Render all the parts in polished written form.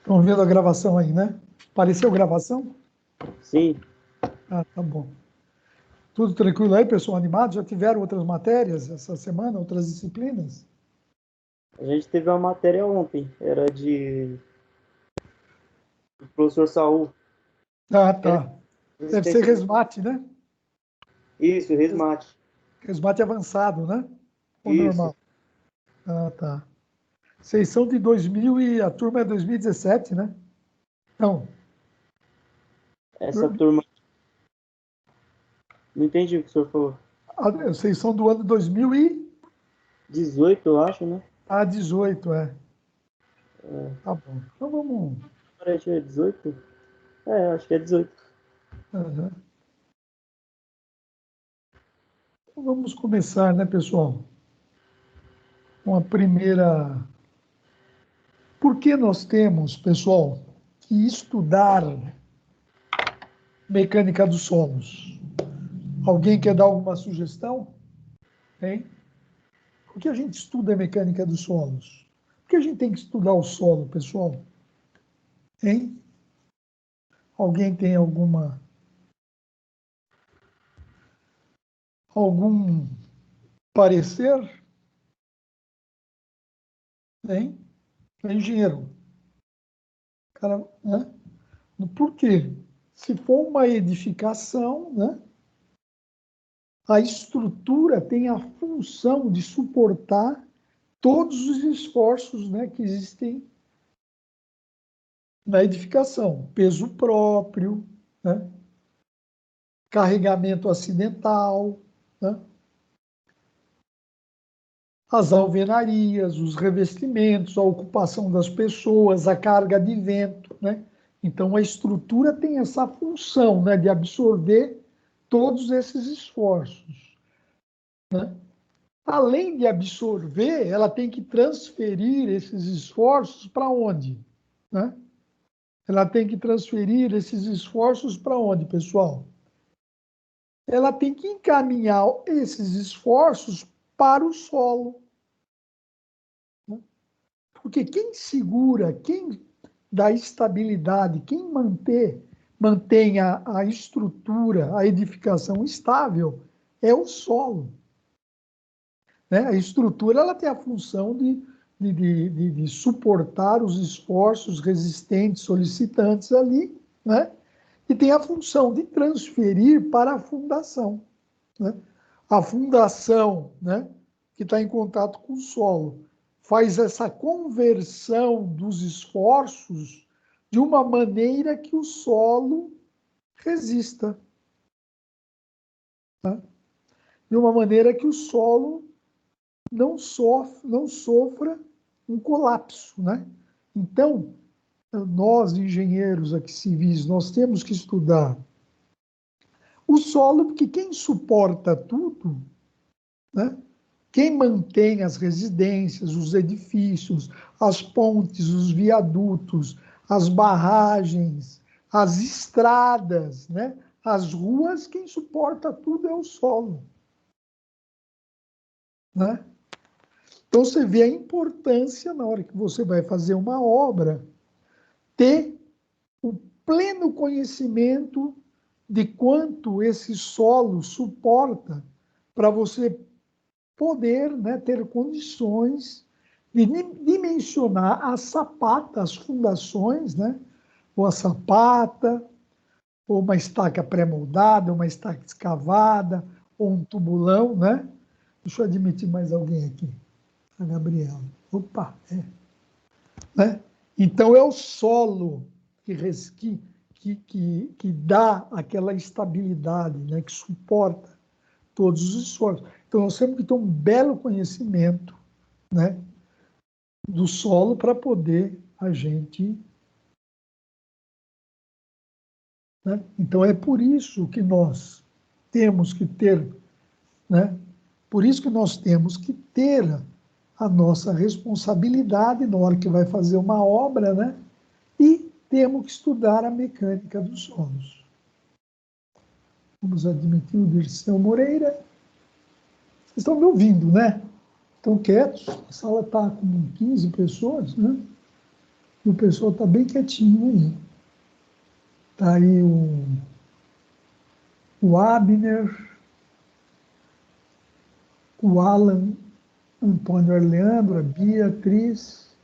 Estão vendo a gravação aí, né? Apareceu gravação? Sim, Ah, tá bom. Tudo tranquilo aí, pessoal animado? Já tiveram outras matérias essa semana, outras disciplinas? a gente teve uma matéria ontem, era do professor Saul. Ah, Era tá. Deve ser resistência. resmate, né? Isso, resmate. Resmate avançado, né? Ou Isso. normal? Ah, tá. Vocês são de 2000 e a turma é 2017, né? Não, Essa turma. Não entendi o que o senhor falou. vocês são do ano 18, eu acho, né? 18, é. Tá bom. Então vamos. Parece é 18? É, acho que é 18. Aham. Então vamos começar, né, pessoal? Com a primeira. Por que nós temos, pessoal, que estudar mecânica dos solos? Alguém quer dar alguma sugestão? Hein? Por que a gente estuda a mecânica dos solos? Por que a gente tem que estudar o solo, pessoal? Hein? Alguém tem algum parecer? Hein? É engenheiro. Cara, né? Por quê? Se for uma edificação, né? A estrutura tem a função de suportar todos os esforços, né, que existem na edificação. Peso próprio, né, carregamento acidental, né, as alvenarias, os revestimentos, a ocupação das pessoas, a carga de vento. Né? Então, a estrutura tem essa função, né, de absorver todos esses esforços. Né? Além de absorver, ela tem que transferir esses esforços para onde? Né? Ela tem que transferir esses esforços para onde, pessoal? Ela tem que encaminhar esses esforços para o solo. Né? Porque quem segura, quem dá estabilidade, quem mantém a estrutura, a edificação estável, é o solo. Né? A estrutura ela tem a função de suportar os esforços resistentes, solicitantes ali, né? E tem a função de transferir para a fundação. Né? A fundação, né, que está em contato com o solo, faz essa conversão dos esforços de uma maneira que o solo resista. Tá? De uma maneira que o solo não sofra um colapso. Né? Então, nós, engenheiros aqui civis, nós temos que estudar o solo, porque quem suporta tudo, né? Quem mantém as residências, os edifícios, as pontes, os viadutos, as barragens, as estradas, né? As ruas, quem suporta tudo é o solo. Né? Então você vê a importância, na hora que você vai fazer uma obra, ter o pleno conhecimento de quanto esse solo suporta para você poder, né, ter condições de dimensionar a sapata, as fundações, né, ou a sapata, ou uma estaca pré-moldada, uma estaca escavada, ou um tubulão, né? Deixa eu admitir mais alguém aqui. A Gabriela. Opa, é. Né? Então, é o solo que dá aquela estabilidade, né? Que suporta todos os esforços. Então, nós temos que ter um belo conhecimento, né? Do solo para poder a gente. Né? Então, é por isso que nós temos que ter, né? Por isso que nós temos que ter a nossa responsabilidade na hora que vai fazer uma obra, né? E temos que estudar a mecânica dos solos. Vamos admitir o Dirceu Moreira. Vocês estão me ouvindo, né? Estão quietos? A sala está com 15 pessoas, né? E o pessoal está bem quietinho aí. Está aí o Abner, o Alan, Antônio Orleandro, a Beatriz,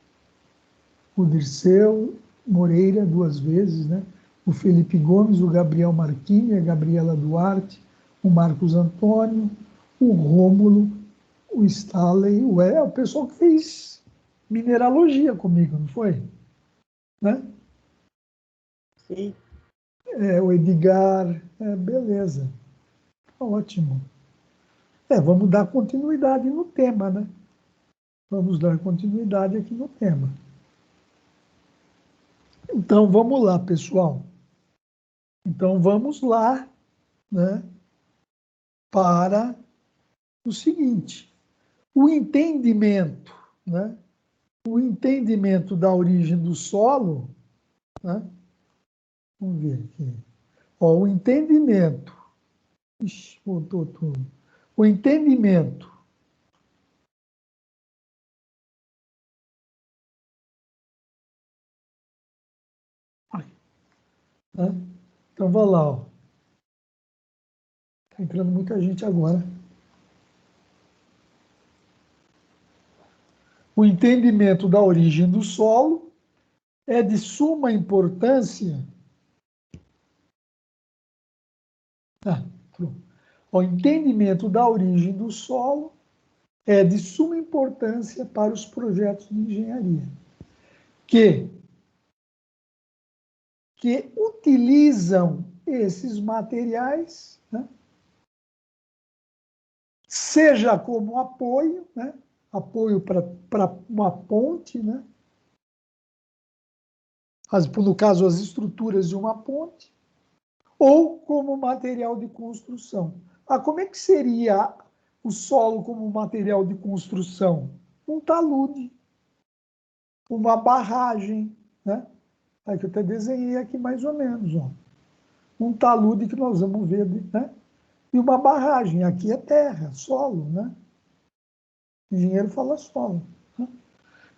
o Dirceu Moreira, 2 vezes, né? O Felipe Gomes, o Gabriel Marquini, a Gabriela Duarte, o Marcos Antônio, o Rômulo, o Stanley, o pessoal que fez mineralogia comigo, não foi? Né? Sim. O Edgar, beleza, ótimo. Vamos dar continuidade no tema, né? Vamos dar continuidade aqui no tema. Então, vamos lá, pessoal. Então, vamos lá, né, para o seguinte. O entendimento, né? O entendimento da origem do solo, né? Vamos ver aqui. Ó, o entendimento. Ixi, voltou tudo. O entendimento. Né? Então, vai lá. Está entrando muita gente agora. O entendimento da origem do solo é de suma importância. Pronto. O entendimento da origem do solo é de suma importância para os projetos de engenharia que utilizam esses materiais, né, seja como apoio, né, apoio para uma ponte, né, no caso, as estruturas de uma ponte, ou como material de construção. Como é que seria o solo como material de construção? Um talude, uma barragem, né? Aí que eu até desenhei aqui mais ou menos, ó. Um talude que nós vamos ver, né? E uma barragem, aqui é terra, solo, né? O engenheiro fala solo. Né?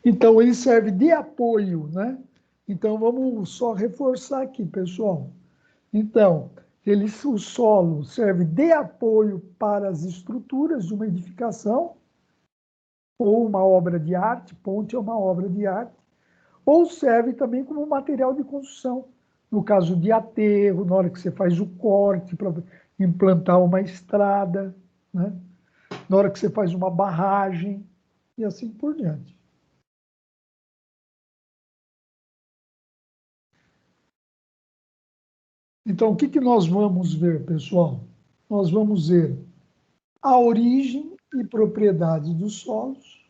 Então, ele serve de apoio, né? Então, vamos só reforçar aqui, pessoal. Então, o solo serve de apoio para as estruturas de uma edificação, ou uma obra de arte, ponte é uma obra de arte, ou serve também como material de construção, no caso de aterro, na hora que você faz o corte para implantar uma estrada, né? Na hora que você faz uma barragem, e assim por diante. Então, o que nós vamos ver, pessoal? Nós vamos ver a origem e propriedade dos solos,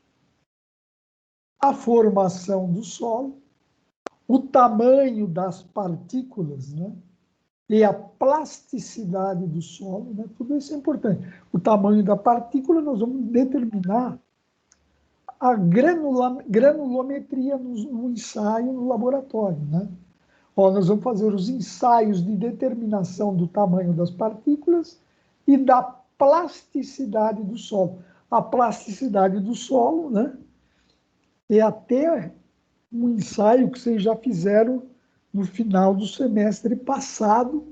a formação do solo, o tamanho das partículas, né? E a plasticidade do solo, né? Tudo isso é importante. O tamanho da partícula, nós vamos determinar a granulometria no ensaio, no laboratório, né? Nós vamos fazer os ensaios de determinação do tamanho das partículas e da plasticidade do solo. A plasticidade do solo, né? É até um ensaio que vocês já fizeram no final do semestre passado,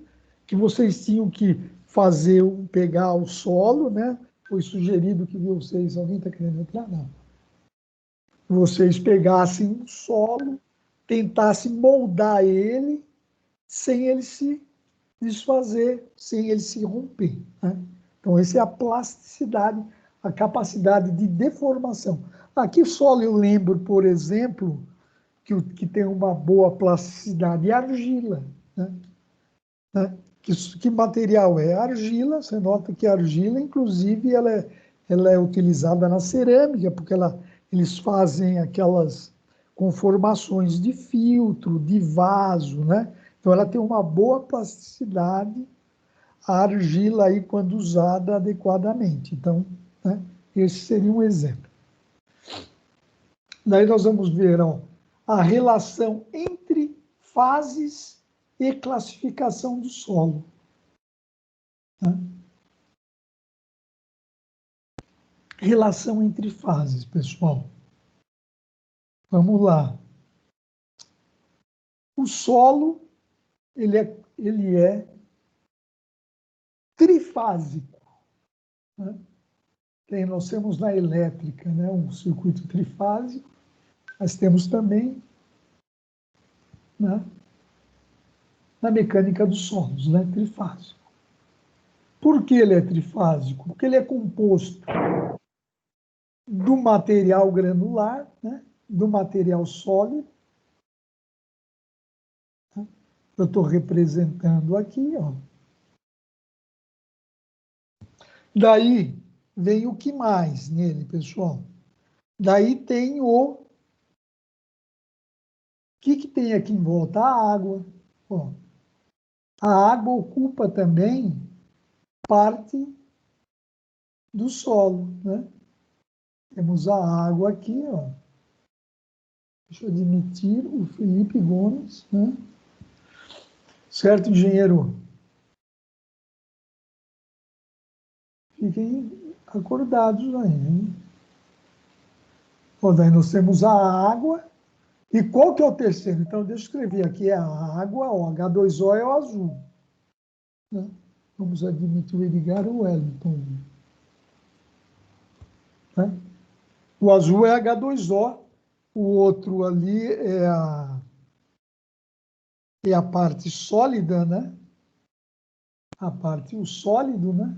que vocês tinham que fazer, pegar o solo, né? Foi sugerido que vocês, alguém está querendo entrar? Não. Vocês pegassem o solo, tentassem moldar ele, sem ele se desfazer, sem ele se romper. Né? Então, essa é a plasticidade, a capacidade de deformação. Aqui solo eu lembro, por exemplo, que tem uma boa plasticidade é argila. Né? Que material é? Argila, você nota que a argila, inclusive, ela é utilizada na cerâmica, porque eles fazem aquelas conformações de filtro, de vaso, né? Então, ela tem uma boa plasticidade, a argila aí, quando usada adequadamente. Então, né, esse seria um exemplo. Daí nós vamos ver, ó, a relação entre fases e classificação do solo. Né? Relação entre fases, pessoal. Vamos lá. O solo, ele é trifásico, né? Nós temos na elétrica, né, um circuito trifásico, mas temos também, né, na mecânica dos solos, né, trifásico. Por que ele é trifásico? Porque ele é composto do material granular, né, do material sólido. Eu estou representando aqui, ó. Daí vem o que mais nele, pessoal? Daí tem o que tem aqui em volta? A água. Ó, a água ocupa também parte do solo, né? Temos a água aqui, ó. Deixa eu admitir o Felipe Gomes, né? Certo, engenheiro? Fiquem acordados aí, hein? Ó, daí nós temos a água. E qual que é o terceiro? Então, deixa eu escrever aqui. É a água, o H2O é o azul, né? Vamos admitir o Edgar ou o Wellington, né? O azul é H2O, o outro ali é a parte sólida, né? A parte, o sólido, né?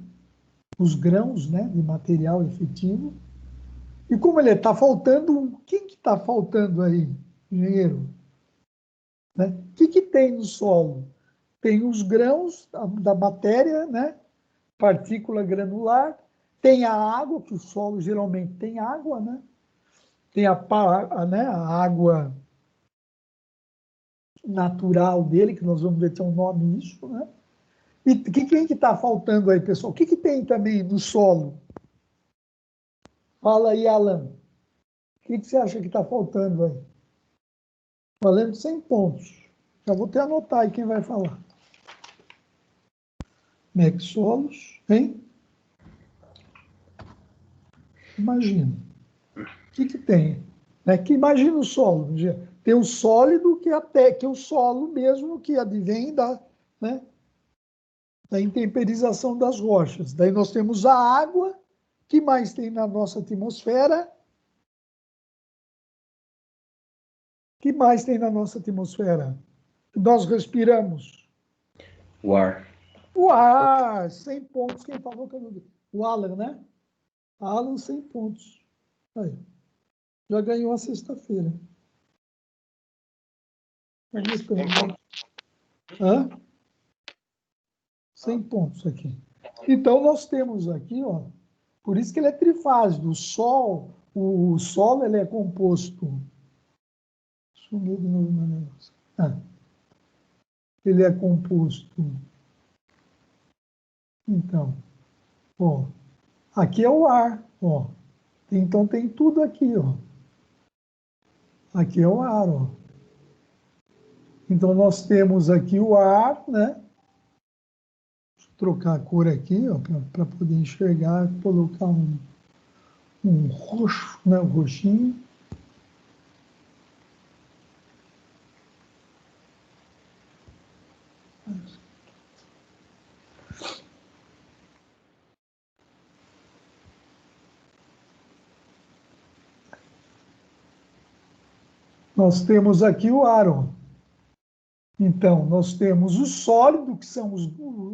Os grãos, né, de material efetivo. E como ele está faltando, quem que está faltando aí, engenheiro? Né? O que tem no solo? Tem os grãos da matéria, né? Partícula granular, tem a água, que o solo geralmente tem água, né? Tem né, a água natural dele, que nós vamos ver tem um nome isso, né? E quem que está faltando aí, pessoal? O que tem também no solo? Fala aí, Alan. O que você acha que está faltando aí? Valendo 100 pontos. Já vou até anotar aí quem vai falar. Mec solos, hein? Imagina. O que tem? Né? Que imagina o solo. Tem o sólido, que é o solo mesmo, que advém né, da intemperização das rochas. Daí nós temos a água, que mais tem na nossa atmosfera? Que mais tem na nossa atmosfera? Nós respiramos. O ar. O ar, 100 pontos. Quem falou que eu não vi? O Alan, né? Alan, 100 pontos. Aí. Já ganhou a sexta-feira. Hã? 100 pontos aqui. Então, nós temos aqui, ó, por isso que ele é trifásico. O solo ele é composto. Sumiu de novo meu negócio. Ele é composto. Então, ó, aqui é o ar, ó. Então tem tudo aqui, ó. Aqui é o ar, ó. Então nós temos aqui o ar, né? Deixa eu trocar a cor aqui, ó, para poder enxergar, colocar um roxo, né? Um roxinho. Nós temos aqui o ar, ó. Então, nós temos o sólido, que são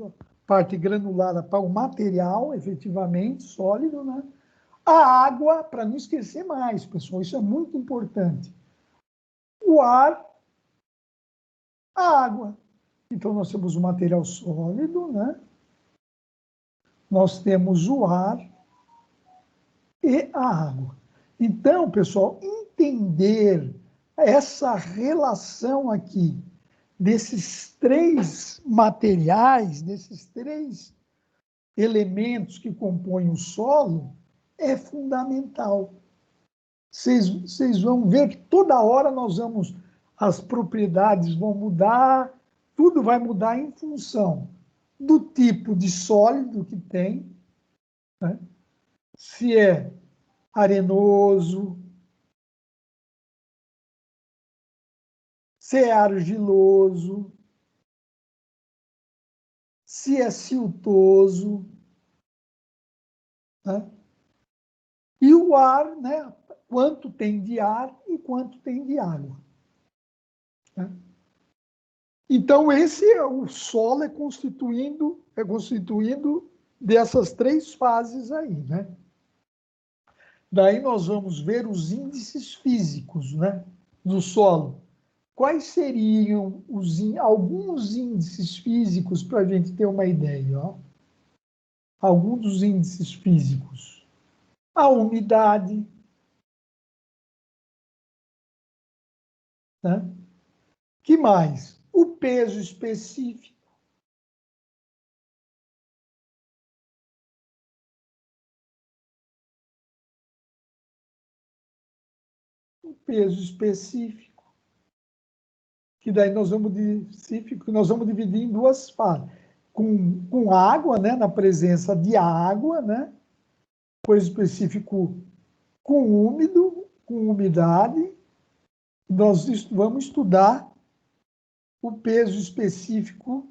a parte granulada para o material, efetivamente, sólido, né? A água, para não esquecer mais, pessoal, isso é muito importante. O ar, a água. Então, nós temos o material sólido, né? Nós temos o ar e a água. Então, pessoal, entender essa relação aqui desses três materiais, desses três elementos que compõem o solo, é fundamental. Vocês vão ver que toda hora as propriedades vão mudar, tudo vai mudar em função do tipo de sólido que tem, né? Se é arenoso, se é argiloso, se é siltoso, né? E o ar, né? Quanto tem de ar e quanto tem de água, né? Então, o solo é constituindo dessas três fases aí, né? Daí nós vamos ver os índices físicos, né, do solo. Quais seriam alguns índices físicos para a gente ter uma ideia? Ó? Alguns dos índices físicos. A umidade, né? Que mais? O peso específico. O peso específico. Que daí nós vamos dividir em duas fases. Com água, né? Na presença de água, né? Peso específico com úmido, com umidade, nós vamos estudar o peso específico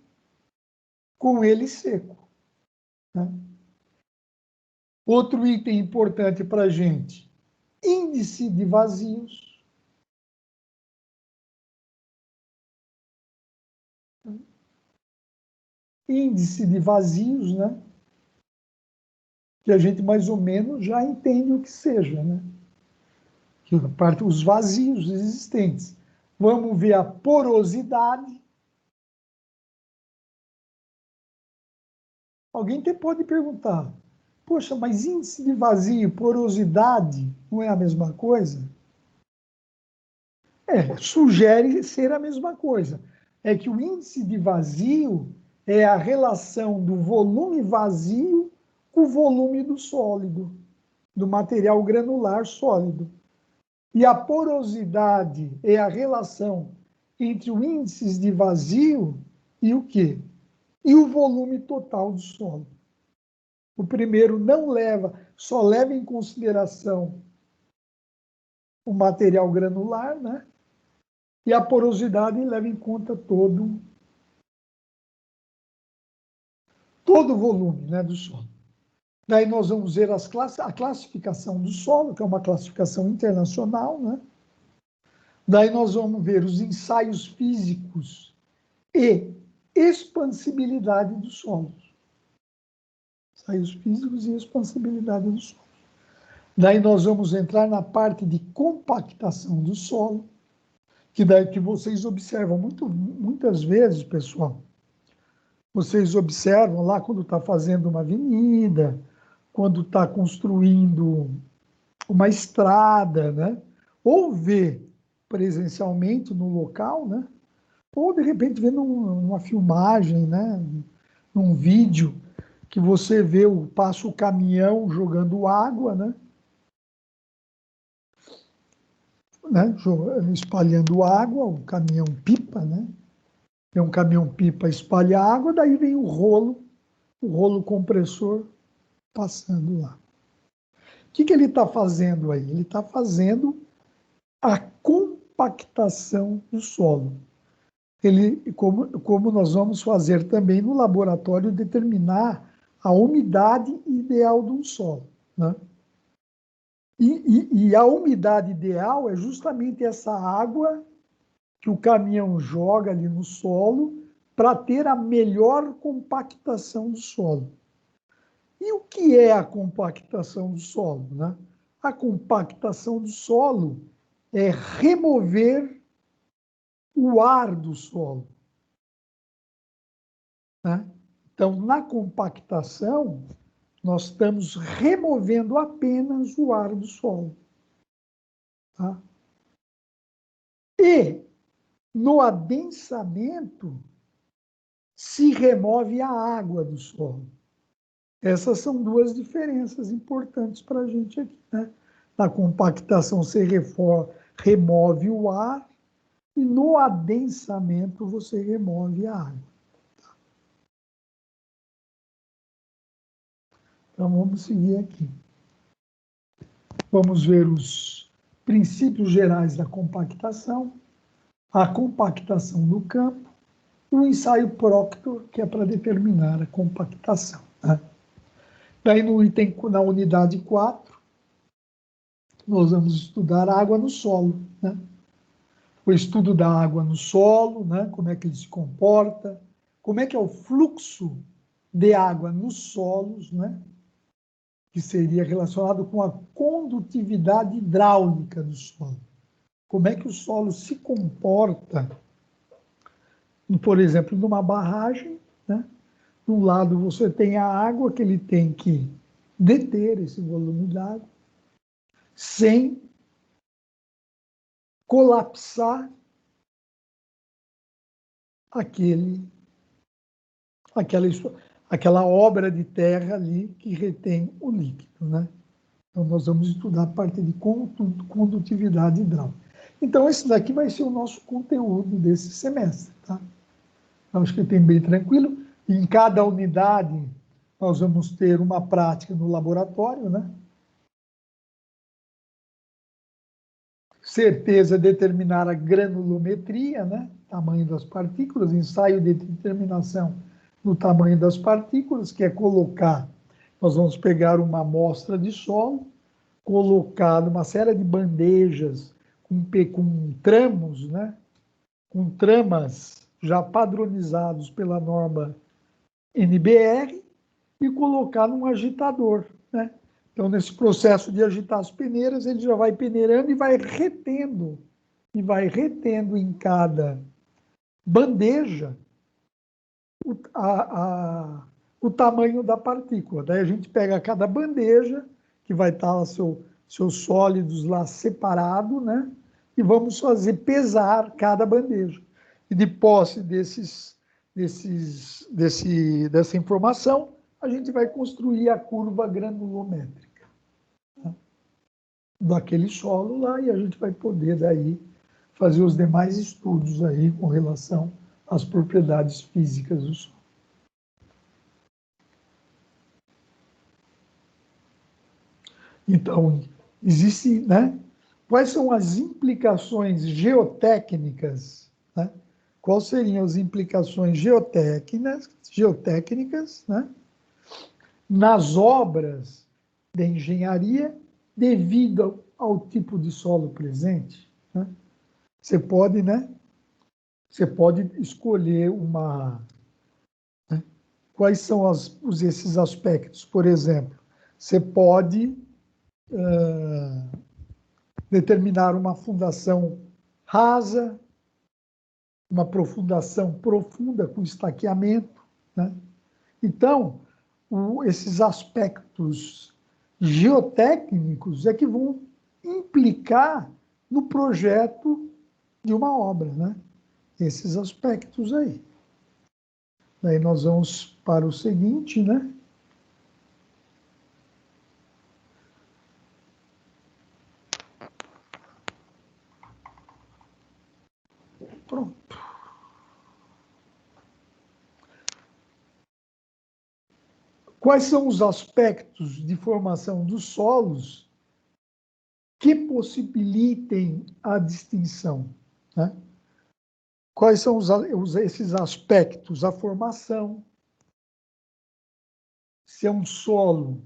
com ele seco, né? Outro item importante para a gente, índice de vazios. Índice de vazios, né? Que a gente mais ou menos já entende o que seja, né? Que parte os vazios existentes. Vamos ver a porosidade. Alguém até pode perguntar, poxa, mas índice de vazio e porosidade não é a mesma coisa? Sugere ser a mesma coisa. É que o índice de vazio é a relação do volume vazio com o volume do sólido, do material granular sólido. E a porosidade é a relação entre o índice de vazio e o quê? E o volume total do solo. O primeiro só leva em consideração o material granular, né? E a porosidade leva em conta todo o volume, né, do solo. Daí nós vamos ver a classificação do solo, que é uma classificação internacional, né? Daí nós vamos ver os ensaios físicos e expansibilidade dos solos. Ensaios físicos e expansibilidade dos solos. Daí nós vamos entrar na parte de compactação do solo, que daí que vocês observam muitas vezes, pessoal. Vocês observam lá quando está fazendo uma avenida, quando está construindo uma estrada, né? Ou vê presencialmente no local, né? Ou de repente vê numa filmagem, né? Num vídeo que você vê passa o caminhão jogando água, né? Espalhando água, o caminhão pipa, né? Tem um caminhão pipa espalha água, daí vem o rolo compressor passando lá. O que ele está fazendo aí? Ele está fazendo a compactação do solo. Como nós vamos fazer também no laboratório, determinar a umidade ideal de um solo, né? E a umidade ideal é justamente essa água que o caminhão joga ali no solo para ter a melhor compactação do solo. E o que é a compactação do solo, né? A compactação do solo é remover o ar do solo, né? Então, na compactação, nós estamos removendo apenas o ar do solo, tá? E no adensamento se remove a água do solo. Essas são duas diferenças importantes para a gente aqui, né? Na compactação você remove o ar e no adensamento você remove a água. Então vamos seguir aqui. Vamos ver os princípios gerais da compactação. a compactação do campo, e o ensaio Proctor, que é para determinar a compactação. Né? Daí no item, na unidade 4, nós vamos estudar a água no solo. Né? O estudo da água no solo, né? Como é que ele se comporta, como é que é o fluxo de água nos solos, né? Que seria relacionado com a condutividade hidráulica do solo. Como é que o solo se comporta, por exemplo, numa barragem, né? De um lado você tem a água que ele tem que deter esse volume d'água sem colapsar aquela obra de terra ali que retém o líquido, né? Então, nós vamos estudar a parte de condutividade hidráulica. Então, esse daqui vai ser o nosso conteúdo desse semestre, tá? Então, acho que tem bem tranquilo. Em cada unidade, nós vamos ter uma prática no laboratório, né? Certeza determinar a granulometria, né? Tamanho das partículas, ensaio de determinação do tamanho das partículas, que é colocar, nós vamos pegar uma amostra de solo, colocar numa série de bandejas com tramos, né? Com tramas já padronizados pela norma NBR e colocar num agitador, né? Então, nesse processo de agitar as peneiras, ele já vai peneirando e vai retendo em cada bandeja o tamanho da partícula. Daí a gente pega cada bandeja, que vai estar lá seus sólidos lá separado, né? E vamos fazer pesar cada bandeja. E de posse dessa informação, a gente vai construir a curva granulométrica, né? Daquele solo lá, e a gente vai poder daí fazer os demais estudos aí com relação às propriedades físicas do solo. Então, existe, né? Quais são as implicações geotécnicas, né? Quais seriam as implicações geotécnicas, né? Nas obras de engenharia devido ao tipo de solo presente, né? Você pode, né? Você pode escolher né? Quais são esses aspectos? Por exemplo, você pode determinar uma fundação rasa, uma profundação profunda com estaqueamento, né? Então, esses aspectos geotécnicos é que vão implicar no projeto de uma obra, né? Esses aspectos aí. Daí nós vamos para o seguinte, né? Pronto. Quais são os aspectos de formação dos solos que possibilitem a distinção, né? Quais são esses aspectos? A formação, se é um solo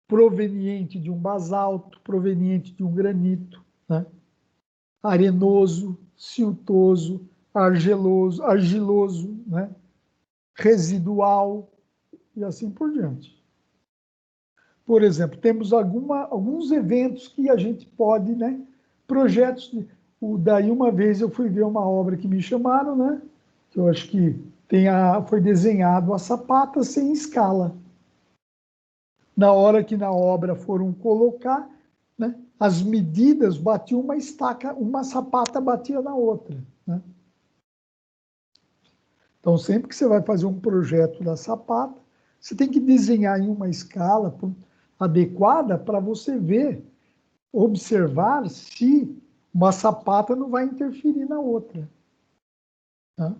proveniente de um basalto, proveniente de um granito, né? Arenoso, siltoso, argiloso, né? Residual e assim por diante. Por exemplo, temos alguns eventos que a gente pode, né? Projetos. Daí uma vez eu fui ver uma obra que me chamaram, né? Que eu acho que foi desenhado a sapata sem escala. Na hora que na obra foram colocar, né? As medidas batiam uma estaca, uma sapata batia na outra, né? Então, sempre que você vai fazer um projeto da sapata, você tem que desenhar em uma escala adequada para você ver, observar se uma sapata não vai interferir na outra, né?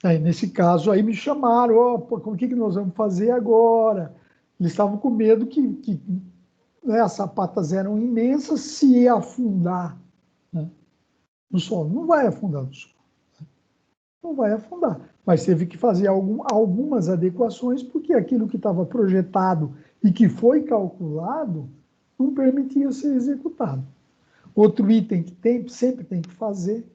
Aí, nesse caso, aí me chamaram, o que nós vamos fazer agora? Eles estavam com medo que né, as sapatas eram imensas, se ia afundar, né, no solo. Não vai afundar no solo. Não vai afundar. Mas teve que fazer algumas adequações, porque aquilo que estava projetado e que foi calculado não permitia ser executado. Outro item que sempre tem que fazer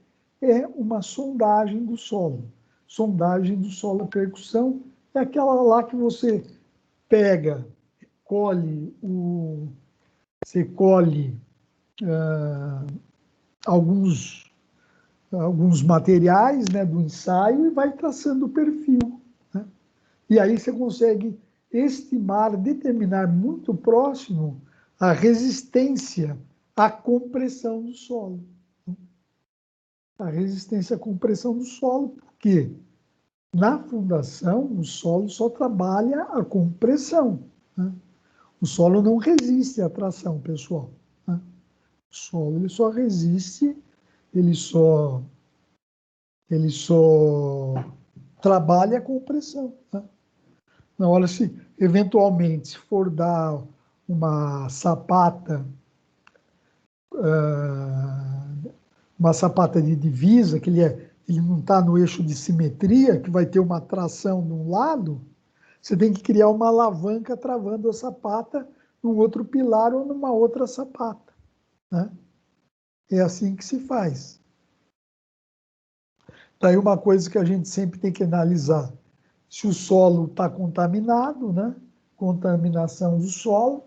é uma sondagem do solo. Sondagem do solo, percussão, é aquela lá que você pega, você colhe alguns materiais, né, do ensaio e vai traçando o perfil, né? E aí você consegue estimar, determinar muito próximo a resistência à compressão do solo. A resistência à compressão do solo, porque na fundação o solo só trabalha a compressão, né? O solo não resiste à tração, pessoal, né? O solo ele só resiste, ele só trabalha a compressão, né? Na hora, se eventualmente for dar uma sapata, uma sapata de divisa, que ele não está no eixo de simetria, que vai ter uma tração de um lado, você tem que criar uma alavanca travando a sapata num outro pilar ou numa outra sapata, né? É assim que se faz. Daí uma coisa que a gente sempre tem que analisar, se o solo está contaminado, né? Contaminação do solo,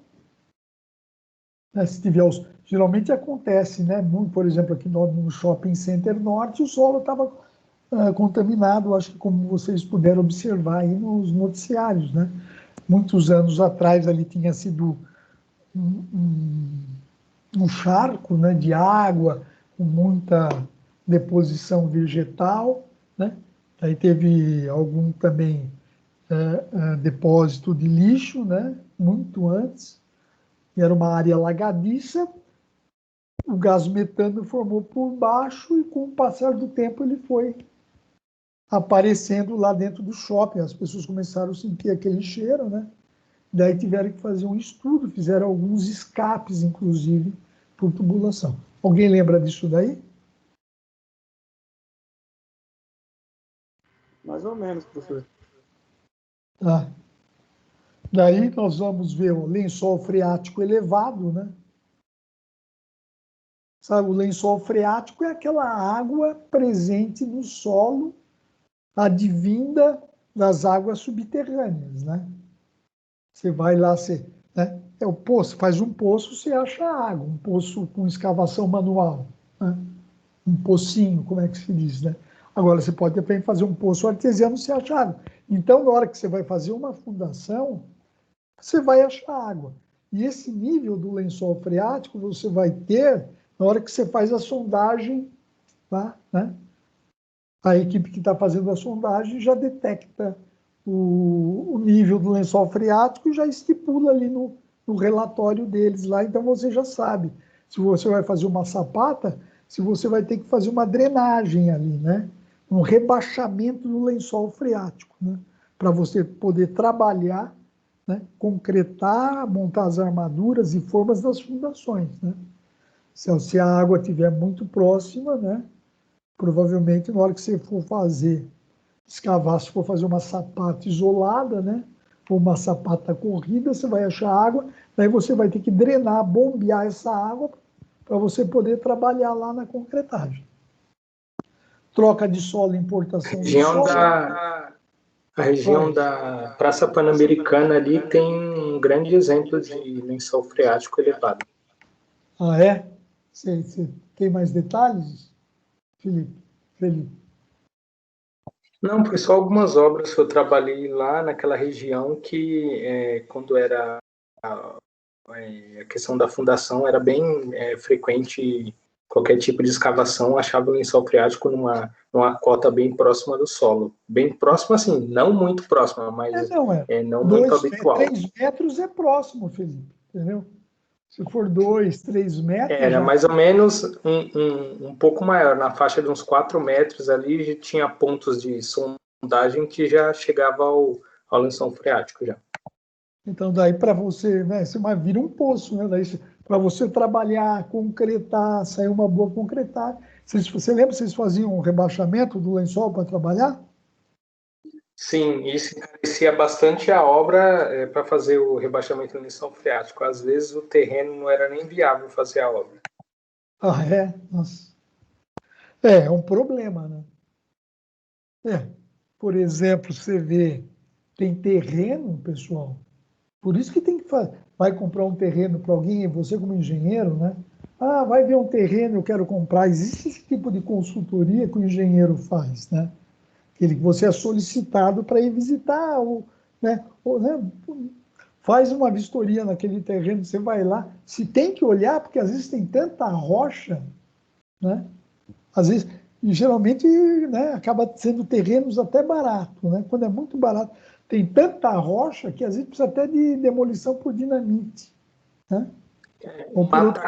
né? Se tiver geralmente acontece, né? Muito, por exemplo, aqui no Shopping Center Norte, o solo estava contaminado, acho que como vocês puderam observar aí nos noticiários, né? Muitos anos atrás ali tinha sido um charco, né, de água, com muita deposição vegetal, né? Aí teve algum também depósito de lixo, né? Muito antes, e era uma área alagadiça, o gás metano formou por baixo e com o passar do tempo ele foi aparecendo lá dentro do shopping, as pessoas começaram a sentir aquele cheiro, né? Daí tiveram que fazer um estudo, fizeram alguns escapes, inclusive, por tubulação. Alguém lembra disso daí? Mais ou menos, professor. Tá. Daí nós vamos ver o lençol freático elevado, né? Sabe, o lençol freático é aquela água presente no solo, advinda das águas subterrâneas, né? Você vai lá, né? É o poço, faz um poço, você acha água, um poço com escavação manual, né? Um pocinho, como é que se diz, né? Agora, você pode também fazer um poço artesiano, você acha água. Então, na hora que você vai fazer uma fundação, você vai achar água. E esse nível do lençol freático você vai ter na hora que você faz a sondagem, tá? Né? A equipe que está fazendo a sondagem já detecta o nível do lençol freático e já estipula ali no relatório deles lá. Então você já sabe se você vai fazer uma sapata, se você vai ter que fazer uma drenagem ali, né? Um rebaixamento do lençol freático, né? Para você poder trabalhar, né? Concretar, montar as armaduras e formas das fundações, né? Se a água estiver muito próxima, né? Provavelmente na hora que você for escavar, se for fazer uma sapata isolada, né? Ou uma sapata corrida, você vai achar água, daí você vai ter que drenar, bombear essa água para você poder trabalhar lá na concretagem. Troca de solo, importação de solo. A região da Praça Pan-Americana ali tem um grande exemplo de lençol freático elevado. Ah, é? Você tem mais detalhes, Felipe? Não, foi só algumas obras que eu trabalhei lá naquela região que, quando era a questão da fundação, era bem frequente qualquer tipo de escavação, achava o lençol freático numa cota bem próxima do solo. Bem próxima, assim, não muito próxima, mas não muito habitual. 3 metros é próximo, Felipe, entendeu? Se for 2, 3 metros... Era mais ou menos um pouco maior, na faixa de uns 4 metros ali, tinha pontos de sondagem que já chegava ao lençol freático já. Então, daí para você, né, você vira um poço, né? Daí para você trabalhar, concretar, sair uma boa concretar. Você lembra que vocês faziam um rebaixamento do lençol para trabalhar? Sim, isso encarecia bastante a obra para fazer o rebaixamento do lençol freático. Às vezes o terreno não era nem viável fazer a obra. Ah, é? Nossa. É um problema, né? É. Por exemplo, você vê, tem terreno, pessoal. Por isso que tem que vai comprar um terreno para alguém, você como engenheiro, né? Ah, vai ver um terreno, eu quero comprar. Existe esse tipo de consultoria que o engenheiro faz, né? Que você é solicitado para ir visitar, né? Faz uma vistoria naquele terreno, você vai lá. Se tem que olhar, porque às vezes tem tanta rocha, né? Às vezes, e geralmente, né, acaba sendo terrenos até barato, né? Quando é muito barato, tem tanta rocha que às vezes precisa até de demolição por dinamite, né? Ou por outro...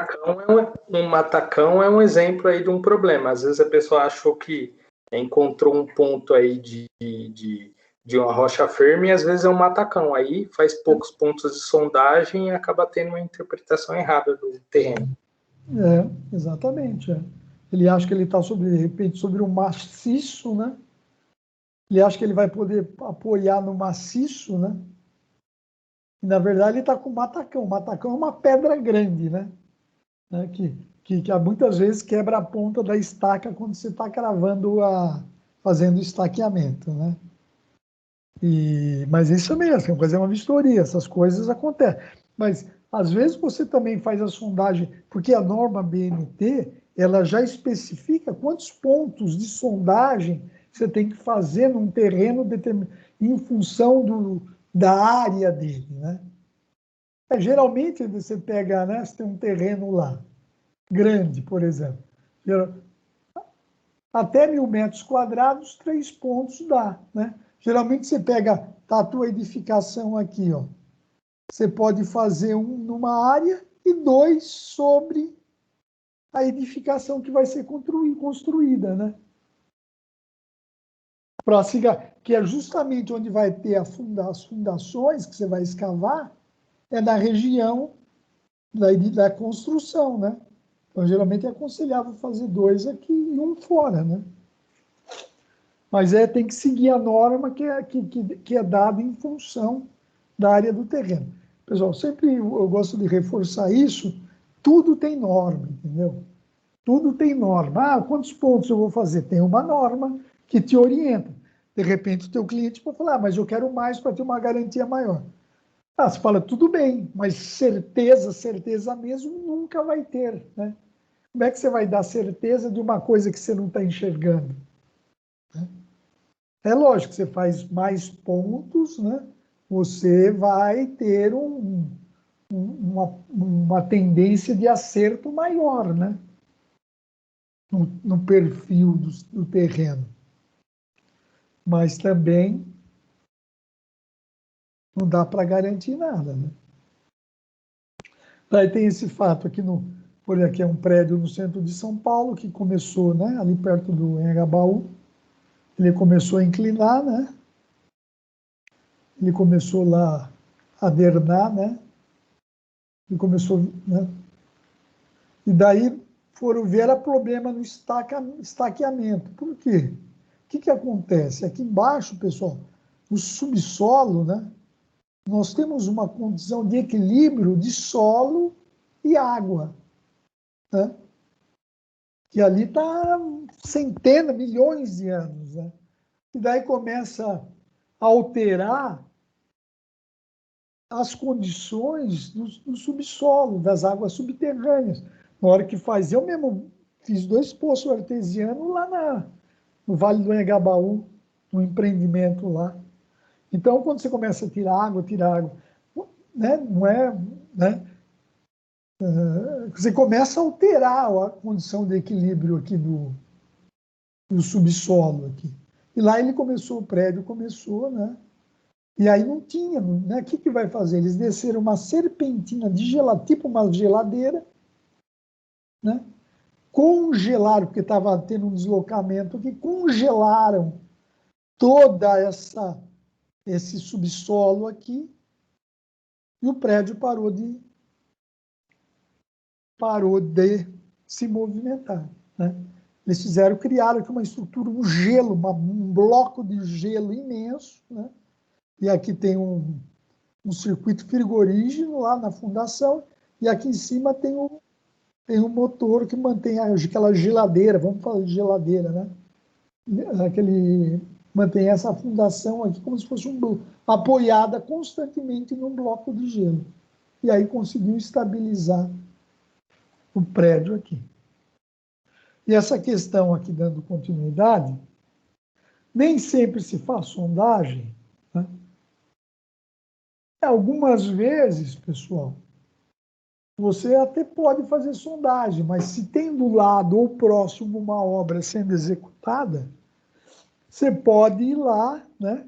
Um matacão é um exemplo aí de um problema. Às vezes a pessoa achou que encontrou um ponto aí de uma rocha firme e às vezes é um matacão. Aí faz poucos pontos de sondagem e acaba tendo uma interpretação errada do terreno. Exatamente. É. Ele acha que ele está, de repente, sobre um maciço, né? Ele acha que ele vai poder apoiar no maciço, né? E, na verdade, ele está com matacão. O matacão é uma pedra grande, né? Que muitas vezes quebra a ponta da estaca quando você está fazendo o estaqueamento, né? Mas isso mesmo, tem que fazer uma vistoria, essas coisas acontecem. Mas, às vezes, você também faz a sondagem, porque a norma BNT, ela já especifica quantos pontos de sondagem você tem que fazer num terreno em função da área dele, né? Geralmente, você pega, né, você tem um terreno lá, grande, por exemplo, até 1.000 metros quadrados, 3 pontos dá, né? Geralmente você pega a tua edificação aqui, ó. Você pode fazer um numa área e 2 sobre a edificação que vai ser construída, né? Que é justamente onde vai ter as fundações que você vai escavar, é na região da construção, né? Então, geralmente é aconselhável fazer 2 aqui e um fora, né? Mas tem que seguir a norma que é dada em função da área do terreno. Pessoal, sempre eu gosto de reforçar isso, tudo tem norma, entendeu? Tudo tem norma. Ah, quantos pontos eu vou fazer? Tem uma norma que te orienta. De repente, o teu cliente pode falar, mas eu quero mais para ter uma garantia maior. Ah, você fala, tudo bem, mas certeza mesmo nunca vai ter, né? Como é que você vai dar certeza de uma coisa que você não está enxergando? É lógico, você faz mais pontos, né? Você vai ter uma tendência de acerto maior, né? No perfil do terreno. Mas também não dá para garantir nada, né? Daí tem esse fato aqui por aqui é um prédio no centro de São Paulo que começou, né? Ali perto do Engabaú, ele começou a inclinar, né? Ele começou lá a dernar, né? Ele começou, né? E daí foram ver era problema no estaqueamento. Por quê? O que acontece? Aqui embaixo, pessoal, no subsolo, né, nós temos uma condição de equilíbrio de solo e água, né? Que ali está centenas, milhões de anos. Né? E daí começa a alterar as condições do subsolo, das águas subterrâneas. Na hora que faz, eu mesmo fiz 2 poços artesianos lá no Vale do Engabaú, no empreendimento lá. Então, quando você começa a tirar água, né, não é, né, você começa a alterar a condição de equilíbrio aqui do subsolo aqui. E lá o prédio começou, né? E aí não tinha, né? O que vai fazer? Eles desceram uma serpentina de tipo uma geladeira, né? Congelaram, porque estava tendo um deslocamento que congelaram toda esse subsolo aqui e o prédio parou de se movimentar, né? Eles criaram aqui uma estrutura, um gelo, um bloco de gelo imenso, né? E aqui tem um circuito frigorígeno lá na fundação, e aqui em cima tem um motor que mantém aquela geladeira, vamos falar de geladeira, né? Mantém essa fundação aqui como se fosse apoiada constantemente num bloco de gelo. E aí conseguiu estabilizar o prédio aqui. E essa questão aqui, dando continuidade, nem sempre se faz sondagem, né? Algumas vezes, pessoal, você até pode fazer sondagem, mas se tem do lado ou próximo uma obra sendo executada, você pode ir lá, né?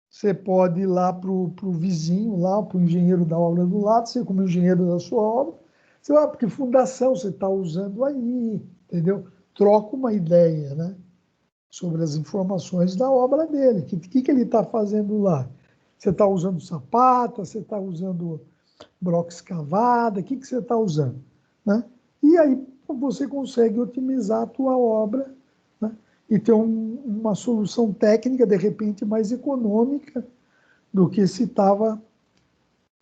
Você pode ir lá para o vizinho, lá para o engenheiro da obra do lado, você como engenheiro da sua obra, você vai, porque fundação você está usando aí, entendeu? Troca uma ideia, né? Sobre as informações da obra dele. O que ele está fazendo lá? Você está usando sapata, você está usando broca escavada, o que você está usando? Né? E aí você consegue otimizar a tua obra, né? E ter uma solução técnica, de repente, mais econômica do que se estava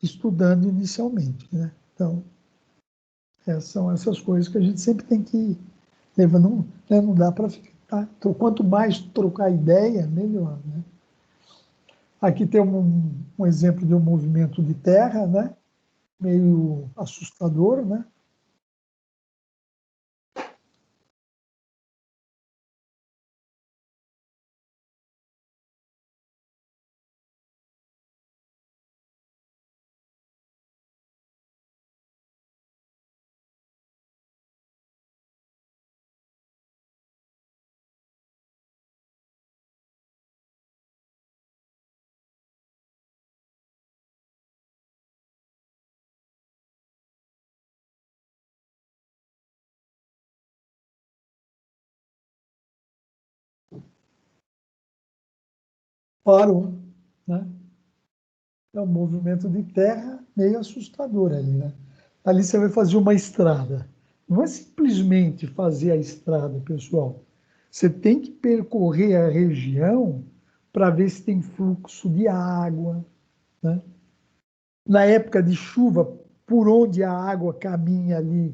estudando inicialmente, né? Então, são essas coisas que a gente sempre tem que levar, não dá para ficar. Tá? Então, quanto mais trocar ideia, melhor, né? Aqui tem um exemplo de um movimento de terra, né? Meio assustador, né? Parou, né? É um movimento de terra meio assustador ali, né? Ali você vai fazer uma estrada. Não é simplesmente fazer a estrada, pessoal. Você tem que percorrer a região para ver se tem fluxo de água, né? Na época de chuva, por onde a água caminha ali,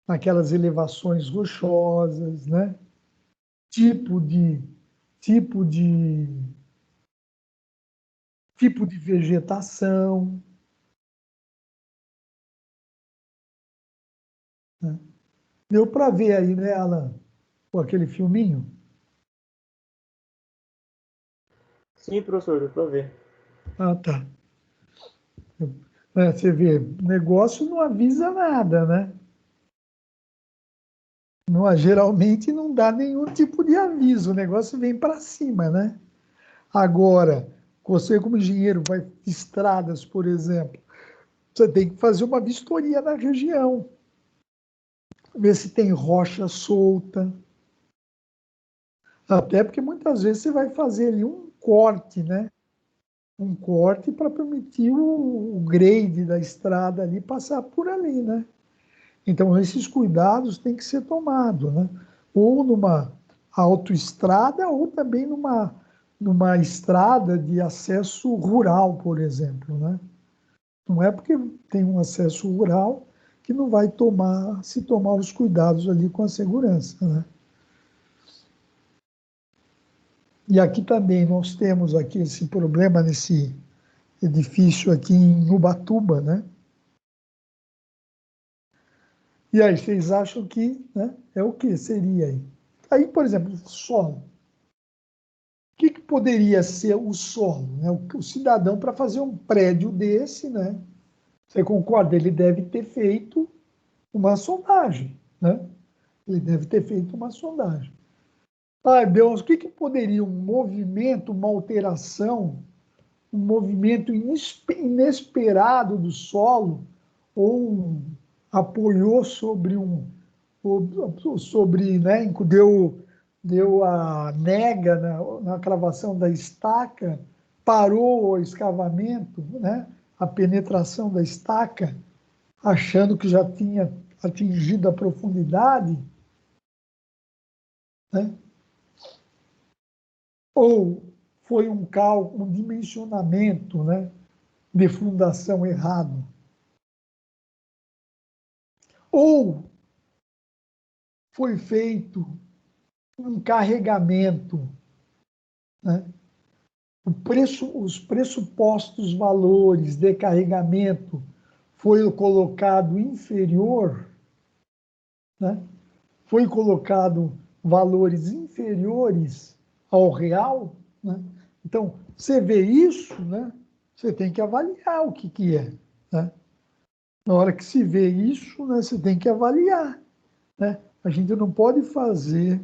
naquelas elevações rochosas, né? Tipo de, tipo de, tipo de vegetação, né? Deu para ver aí, né, Alan, com aquele filminho? Sim, professor, deu para ver. Ah, tá. Você vê, o negócio não avisa nada, né? Não, geralmente não dá nenhum tipo de aviso, o negócio vem para cima, né? Agora, você como engenheiro vai estradas, por exemplo, você tem que fazer uma vistoria na região, ver se tem rocha solta, até porque muitas vezes você vai fazer ali um corte, né? Um corte para permitir o grade da estrada ali passar por ali, né? Então, esses cuidados têm que ser tomados, né? Ou numa autoestrada, ou também numa estrada de acesso rural, por exemplo, né? Não é porque tem um acesso rural que não vai se tomar os cuidados ali com a segurança, né? E aqui também nós temos aqui esse problema nesse edifício aqui em Ubatuba, né? E aí, vocês acham que, né, é o que seria aí? Aí, por exemplo, solo. O que poderia ser o solo, né? O cidadão, para fazer um prédio desse, né? Você concorda? Ele deve ter feito uma sondagem, né? Ele deve ter feito uma sondagem. Ai, Deus, o que poderia um movimento, uma alteração, um movimento inesperado do solo, ou apoiou sobre, né, deu a nega na cravação da estaca, parou o escavamento, né? a penetração da estaca, achando que já tinha atingido a profundidade, né? Ou foi um cálculo, um dimensionamento, né, de fundação errado. Ou foi feito um carregamento, né? Os pressupostos valores de carregamento foi colocado inferior, né? Foi colocado valores inferiores ao real, né? Então, você vê isso, né? Você tem que avaliar o que é, né? Na hora que se vê isso, né, você tem que avaliar, né? A gente não pode fazer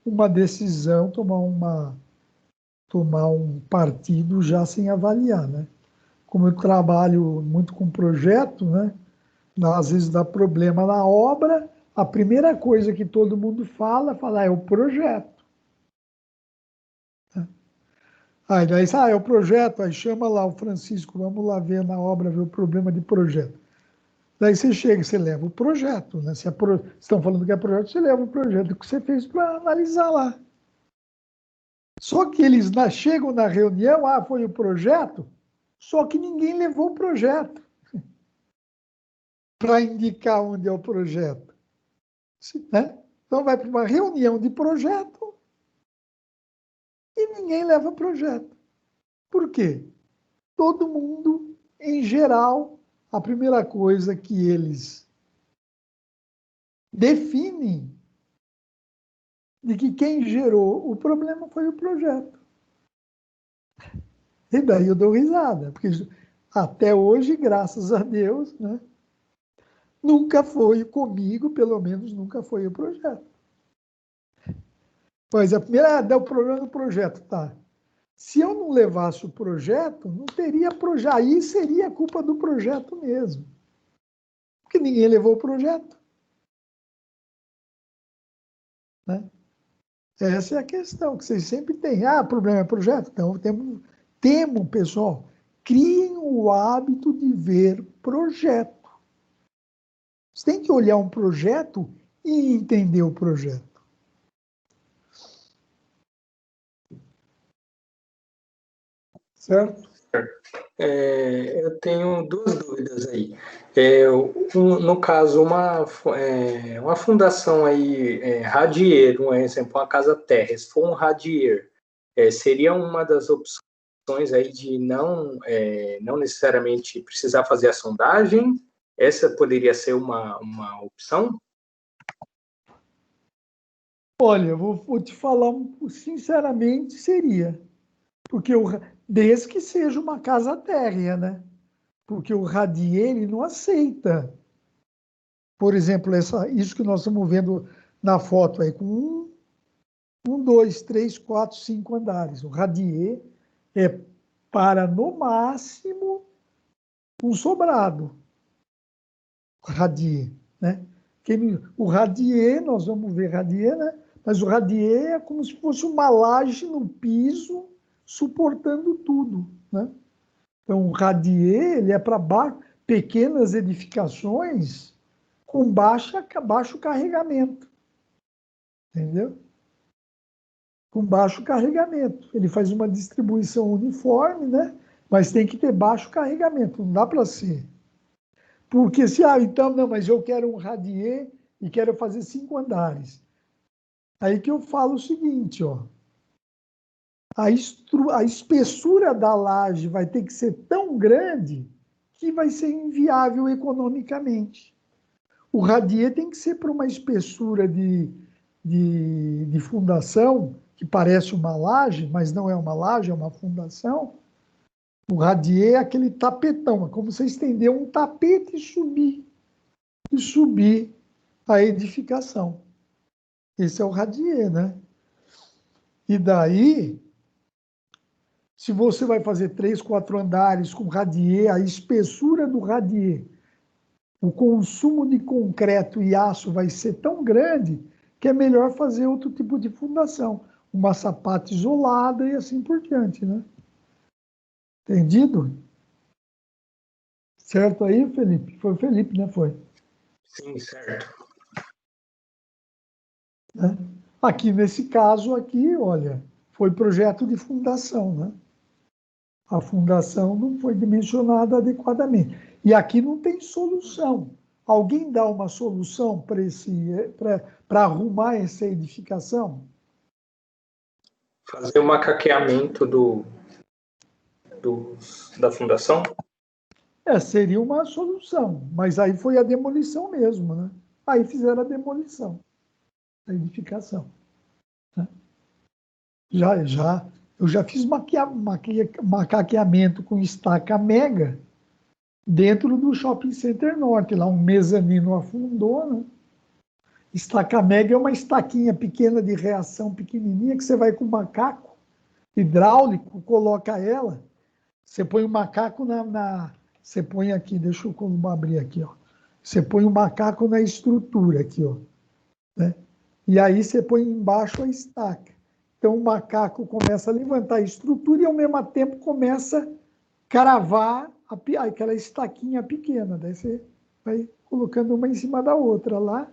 uma decisão, tomar um partido já sem avaliar, né? Como eu trabalho muito com projeto, né? Às vezes dá problema na obra, a primeira coisa que todo mundo fala é o projeto. Aí daí, é o projeto, aí chama lá o Francisco, vamos lá ver na obra, ver o problema de projeto. Daí você chega, você leva o projeto, né? Se estão falando que é projeto, você leva o projeto que você fez para analisar lá. Só que eles chegam na reunião, foi o projeto, só que ninguém levou o projeto para indicar onde é o projeto, né? Então vai para uma reunião de projeto e ninguém leva projeto. Por quê? Todo mundo, em geral, a primeira coisa que eles definem de que quem gerou o problema foi o projeto. E daí eu dou risada, porque até hoje, graças a Deus, né, nunca foi comigo, pelo menos nunca foi o projeto. Mas a primeira, dá o problema do projeto, tá? Se eu não levasse o projeto, não teria projeto. Aí seria culpa do projeto mesmo. Porque ninguém levou o projeto. Né? Essa é a questão, que vocês sempre têm. Problema é projeto? Então, temos, pessoal, criem o hábito de ver projeto. Você tem que olhar um projeto e entender o projeto. Certo? Eu tenho duas dúvidas aí. No caso, uma fundação aí, Radier, um exemplo, uma casa terra, se for um Radier, seria uma das opções aí de não necessariamente precisar fazer a sondagem? Essa poderia ser uma opção? Olha, eu vou te falar, sinceramente, seria. Porque desde que seja uma casa térrea, né? Porque o Radier, ele não aceita. Por exemplo, isso que nós estamos vendo na foto aí, com 2, 3, 4, 5 andares. O Radier é para, no máximo, um sobrado. O Radier, né? O Radier, nós vamos ver Radier, né? Mas o Radier é como se fosse uma laje no piso suportando tudo, né? Então, o Radier, ele é para pequenas edificações com baixo carregamento, entendeu? Com baixo carregamento. Ele faz uma distribuição uniforme, né? Mas tem que ter baixo carregamento, não dá para ser. Porque se, então, não, mas eu quero um Radier e quero fazer 5 andares. Aí que eu falo o seguinte, ó. A espessura da laje vai ter que ser tão grande que vai ser inviável economicamente. O Radier tem que ser para uma espessura de fundação, que parece uma laje, mas não é uma laje, é uma fundação. O Radier é aquele tapetão, é como você estender um tapete e subir a edificação. Esse é o Radier, né? E daí, se você vai fazer 3, 4 andares com Radier, a espessura do Radier, o consumo de concreto e aço vai ser tão grande que é melhor fazer outro tipo de fundação, uma sapata isolada e assim por diante, né? Entendido? Certo aí, Felipe? Foi o Felipe, né? Foi. Sim, certo. Né? Aqui, nesse caso aqui, olha, foi projeto de fundação, né? A fundação não foi dimensionada adequadamente. E aqui não tem solução. Alguém dá uma solução para arrumar essa edificação? Fazer o macaqueamento da fundação? Seria uma solução, mas aí foi a demolição mesmo, né? Aí fizeram a demolição, a edificação. Né? Eu já fiz macaqueamento com estaca mega dentro do Shopping Center Norte, lá um mezanino afundou, né? Estaca mega é uma estaquinha pequena de reação pequenininha que você vai com o macaco hidráulico, coloca ela, você põe o macaco você põe aqui, deixa eu abrir aqui, ó. Você põe o macaco na estrutura aqui, ó, né? E aí você põe embaixo a estaca. Então o macaco começa a levantar a estrutura e ao mesmo tempo começa a cravar aquela estaquinha pequena. Daí você vai colocando uma em cima da outra lá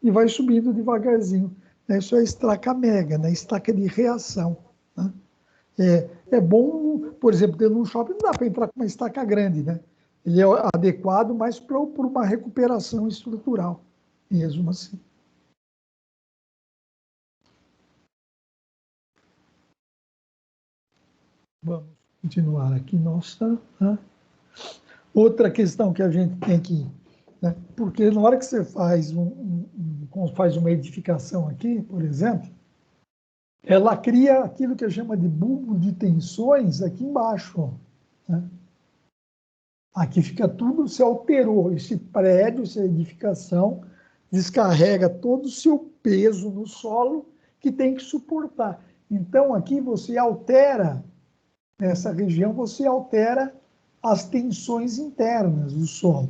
e vai subindo devagarzinho. Isso é estaca mega, né? Estaca de reação. Né? É bom, por exemplo, dentro de um shopping não dá para entrar com uma estaca grande, né? Ele é adequado mais para uma recuperação estrutural, mesmo assim. Vamos continuar aqui, nossa. Né? Outra questão que a gente tem que... Né? Porque na hora que você faz, faz uma edificação aqui, por exemplo, ela cria aquilo que chama de bulbo de tensões aqui embaixo. Né? Aqui fica tudo, se alterou. Esse prédio, essa edificação, descarrega todo o seu peso no solo que tem que suportar. Então, aqui você altera, nessa região, você altera as tensões internas do solo.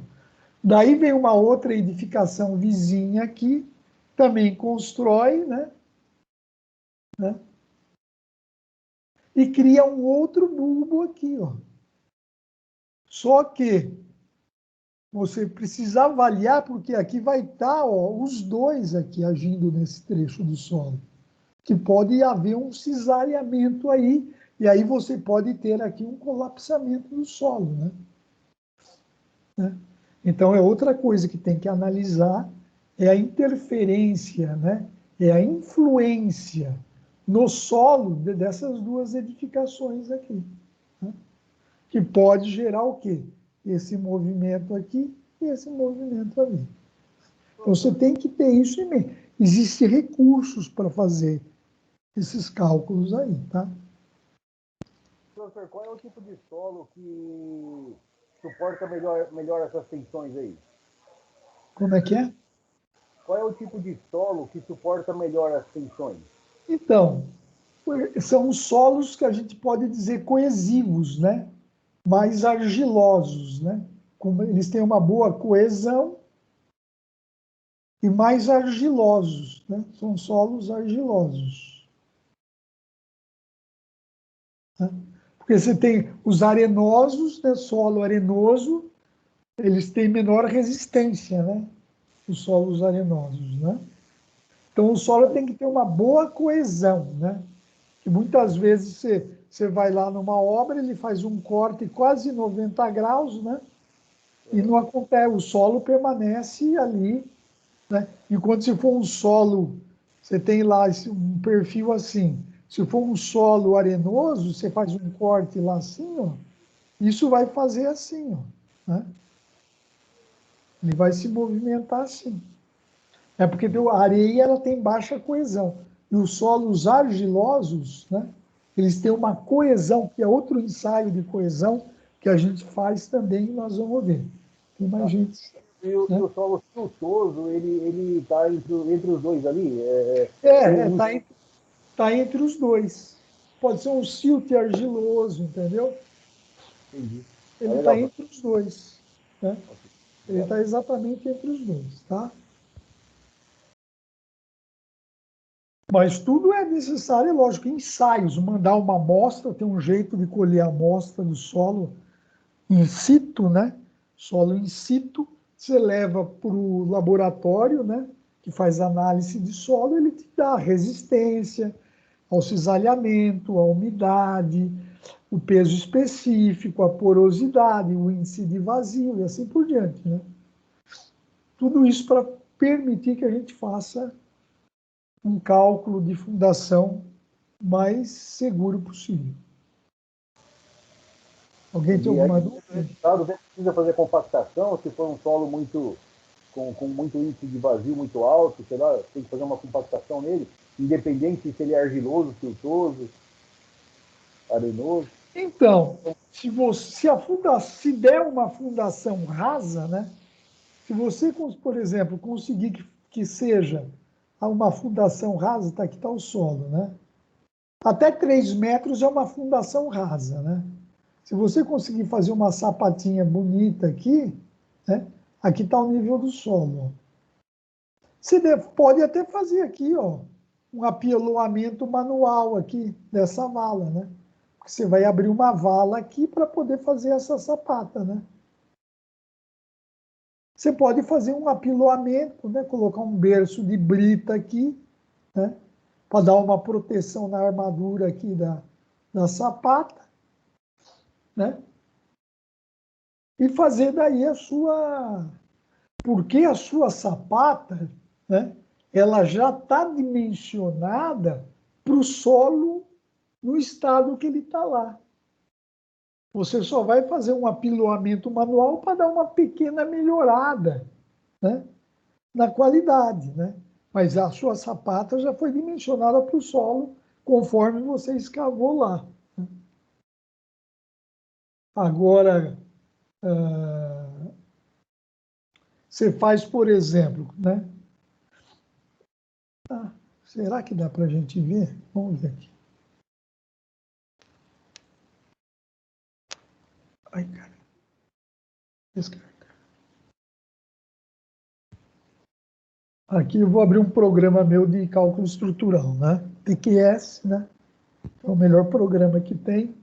Daí vem uma outra edificação vizinha aqui, também constrói, né? E cria um outro bulbo aqui, ó. Só que você precisa avaliar, porque aqui vai estar os dois aqui agindo nesse trecho do solo, que pode haver um cisalhamento aí, e aí você pode ter aqui um colapsamento do solo, né? Então, é outra coisa que tem que analisar, é a interferência, né? É a influência no solo dessas duas edificações aqui, né? Que pode gerar o quê? Esse movimento aqui e esse movimento ali. Então, você tem que ter isso em mente. Existem recursos para fazer esses cálculos aí, tá? Professor, qual é o tipo de solo que suporta melhor essas tensões aí? Como é que é? Qual é o tipo de solo que suporta melhor as tensões? Então, são solos que a gente pode dizer coesivos, né? Mais argilosos, né? Como eles têm uma boa coesão e mais argilosos, né? São solos argilosos. Né? Porque você tem os arenosos, né? Solo arenoso, eles têm menor resistência, né? Os solos arenosos, né? Então, o solo tem que ter uma boa coesão, né? Que muitas vezes você vai lá numa obra, ele faz um corte quase 90 graus, né? E não acontece, o solo permanece ali, né? Enquanto se for um solo, você tem lá um perfil assim, se for um solo arenoso, você faz um corte lá assim, ó, isso vai fazer assim, ó, né? Ele vai se movimentar assim. É porque a areia ela tem baixa coesão. E os solos argilosos, né, eles têm uma coesão, que é outro ensaio de coesão que a gente faz também, nós vamos ver. Tem mais gente. E o, Né? e o solo siltoso, ele está entre os dois ali? Tá entre os dois. Pode ser um silt argiloso, entendeu? Entendi. Ele está entre os dois. Né? Ele está exatamente entre os dois, tá? Mas tudo é necessário, lógico, ensaios, mandar uma amostra, tem um jeito de colher a amostra do solo in situ, né? Solo in situ, você leva para o laboratório, né, que faz análise de solo, ele te dá a resistência ao cisalhamento, a umidade, o peso específico, a porosidade, o índice de vazio e assim por diante, né? Tudo isso para permitir que a gente faça um cálculo de fundação mais seguro possível. Alguém tem E aí, alguma o dúvida? resultado precisa fazer compactação, se for um solo com muito índice de vazio muito alto, sei lá, tem que fazer uma compactação nele, independente se ele é argiloso, siltoso, arenoso. Então, se der uma fundação rasa, né? Se você, por exemplo, conseguir que seja uma fundação rasa, tá, aqui está o solo, né? Até 3 metros é uma fundação rasa, né? Se você conseguir fazer uma sapatinha bonita aqui, né? Aqui está o nível do solo. Você pode até fazer aqui, ó, um apiloamento manual aqui dessa vala, né? Porque você vai abrir uma vala aqui para poder fazer essa sapata, né? Você pode fazer um apiloamento, né? Colocar um berço de brita aqui, né? Para dar uma proteção na armadura aqui da sapata, né? E fazer daí a sua... Porque a sua sapata, né? Ela já está dimensionada para o solo no estado que ele está lá. Você só vai fazer um apiloamento manual para dar uma pequena melhorada, né, na qualidade, né? Mas a sua sapata já foi dimensionada para o solo conforme você escavou lá. Agora, você faz, por exemplo, né? Ah, será que dá para a gente ver? Vamos ver aqui. Ai, cara. Descartar. Aqui eu vou abrir um programa meu de cálculo estrutural, né? TQS, né? É o melhor programa que tem.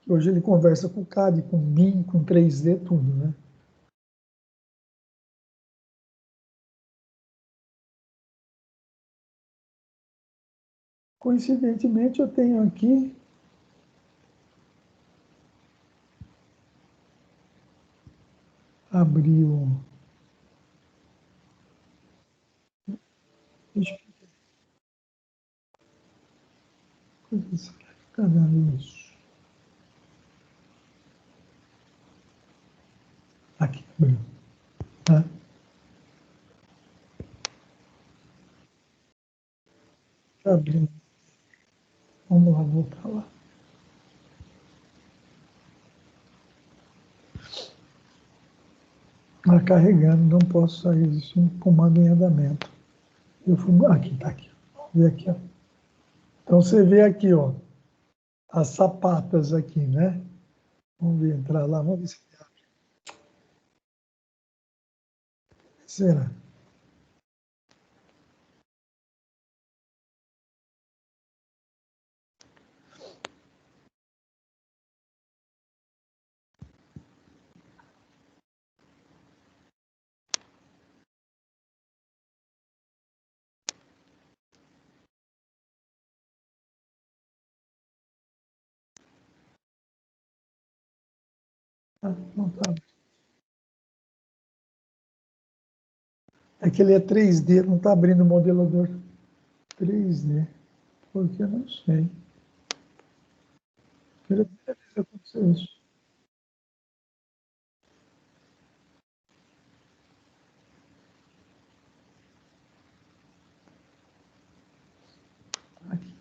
Hoje ele conversa com CAD, com BIM, com 3D, tudo, né? Coincidentemente, eu tenho aqui abriu. Deixa eu ver se está dando isso. Aqui abriu. Tá? Tá abrindo. Vamos lá, voltar lá. Está carregando, não posso sair. Existe um comando em andamento. Eu fui. Aqui, está aqui. Vê aqui, ó. Então você vê aqui, ó, as sapatas aqui, né? Vamos ver, entrar lá, vamos ver se abre. Será? Ah, não está. É que ele é 3D, não está abrindo o modelador 3D. Por que eu não sei. Pela primeira vez aconteceu isso. Aqui.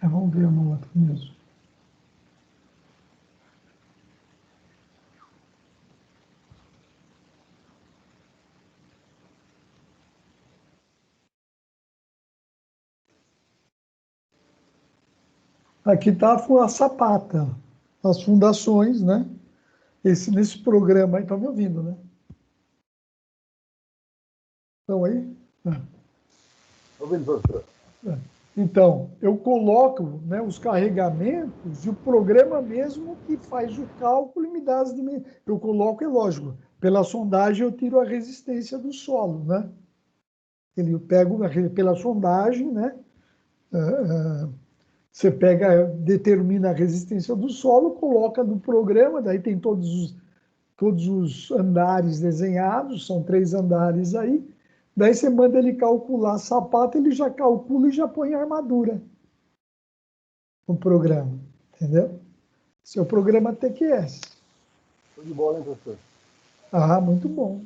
Vamos ver no outro mesmo. Aqui está a sapata, as fundações, né? Nesse programa aí, estão me ouvindo, né? Estão aí? Ouvindo, professor. Então, eu coloco, né, os carregamentos e o programa mesmo que faz o cálculo e me dá as dimensões. Eu coloco, é lógico, pela sondagem eu tiro a resistência do solo, né? Eu pego pela sondagem, né? Você pega, determina a resistência do solo, coloca no programa, daí tem todos os andares desenhados, são 3 andares aí. Daí você manda ele calcular a sapata, ele já calcula e já põe a armadura no programa, entendeu? Seu programa TQS. Show de bola, hein, professor? Ah, muito bom.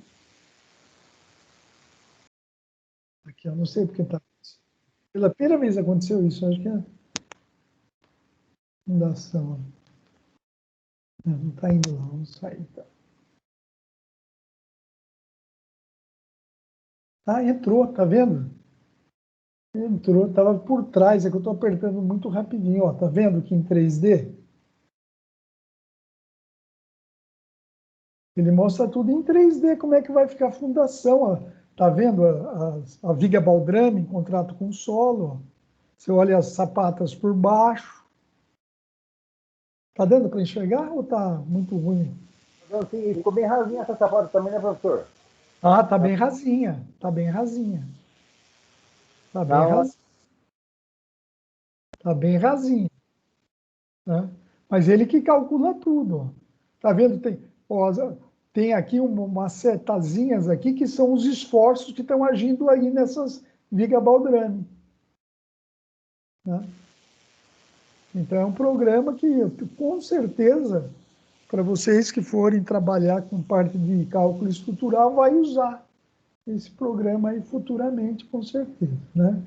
Aqui eu não sei porque está. Pela primeira vez aconteceu isso, acho que é fundação. Não está indo lá, vamos sair. Tá. Ah, entrou, tá vendo? Entrou, estava por trás, é que eu estou apertando muito rapidinho, ó, tá vendo que em 3D? Ele mostra tudo em 3D, como é que vai ficar a fundação, ó. Tá vendo a viga baldrame em contrato com o solo, ó. Você olha as sapatas por baixo. Tá dando para enxergar ou tá muito ruim? Então, sim, ficou bem rasinha essa sapata também, né, professor? Ah, tá bem rasinha, tá bem rasinha. Tá bem Da hora. rasinha, tá bem rasinha, né? Mas ele que calcula tudo, ó. Tá vendo? Tem aqui umas setazinhas aqui que são os esforços que estão agindo aí nessas viga baldrame, né? Então é um programa que, com certeza, para vocês que forem trabalhar com parte de cálculo estrutural, vai usar esse programa aí futuramente, com certeza, né?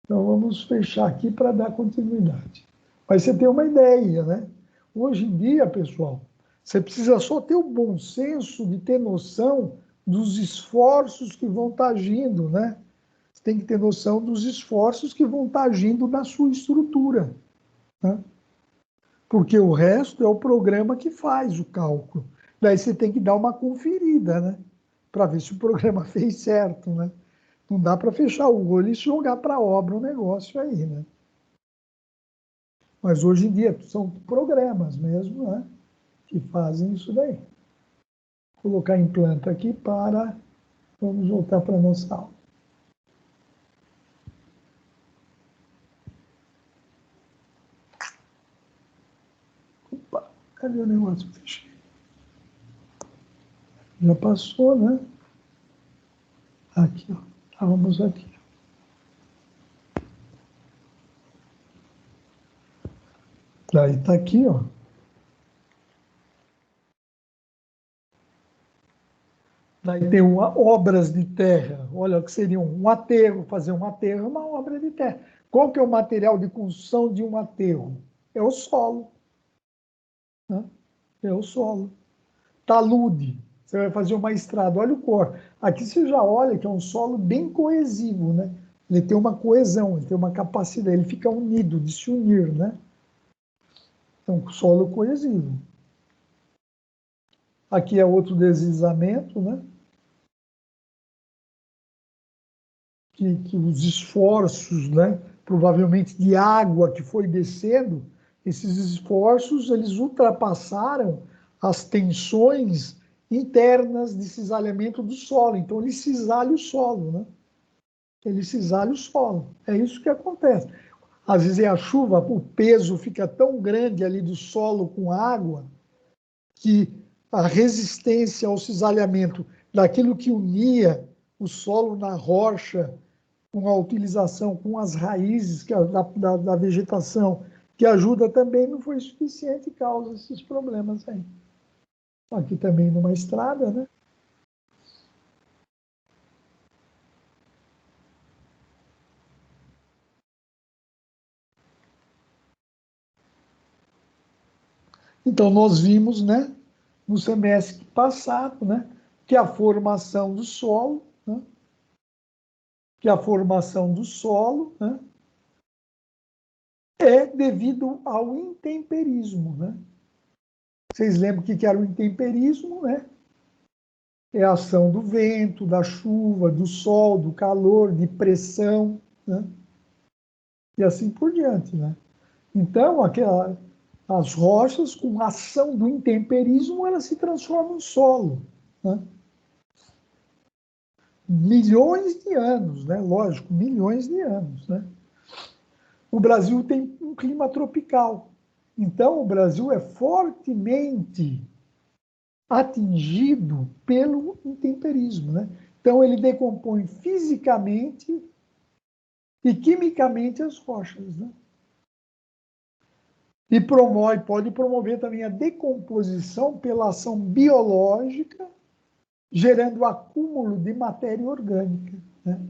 Então vamos fechar aqui para dar continuidade. Mas você tem uma ideia, né? Hoje em dia, pessoal, você precisa só ter o bom senso de ter noção dos esforços que vão estar agindo, né? Você tem que ter noção dos esforços que vão estar agindo na sua estrutura, né? Porque o resto é o programa que faz o cálculo. Daí você tem que dar uma conferida, né? Para ver se o programa fez certo, né? Não dá para fechar o olho e jogar para a obra um negócio aí, né? Mas hoje em dia são programas mesmo, né? Que fazem isso daí. Vou colocar em planta aqui para... Vamos voltar para a nossa aula. Opa, cadê o negócio? Fechei. Já passou, né? Aqui, ó. Estávamos aqui. Daí está aqui, ó. Daí tem obras de terra. Olha o que seria um aterro. Fazer um aterro é uma obra de terra. Qual que é o material de construção de um aterro? É o solo, né? É o solo. Talude. Você vai fazer uma estrada. Olha o cor. Aqui você já olha que é um solo bem coesivo, né? Ele tem uma coesão, ele tem uma capacidade, ele fica unido, de se unir, né? Então, solo coesivo. Aqui é outro deslizamento, né? Que os esforços, né, provavelmente de água que foi descendo, esses esforços eles ultrapassaram as tensões internas de cisalhamento do solo. Então ele cisalha o solo, né? Ele cisalha o solo. É isso que acontece. Às vezes é a chuva, o peso fica tão grande ali do solo com água que a resistência ao cisalhamento daquilo que unia o solo na rocha com a utilização, com as raízes da vegetação, que ajuda também, não foi suficiente e causa esses problemas aí. Aqui também numa estrada, né? Então, nós vimos, né, no semestre passado, né, que a formação do solo, né, né, é devido ao intemperismo, né? Vocês lembram o que era o intemperismo, né? É a ação do vento, da chuva, do sol, do calor, de pressão, né? E assim por diante, né? Então, as rochas, com a ação do intemperismo, elas se transformam em solo, né? Milhões de anos, né? Lógico, milhões de anos, né? O Brasil tem um clima tropical. Então, o Brasil é fortemente atingido pelo intemperismo, né? Então, ele decompõe fisicamente e quimicamente as rochas, né? E pode promover também a decomposição pela ação biológica, gerando acúmulo de matéria orgânica, né?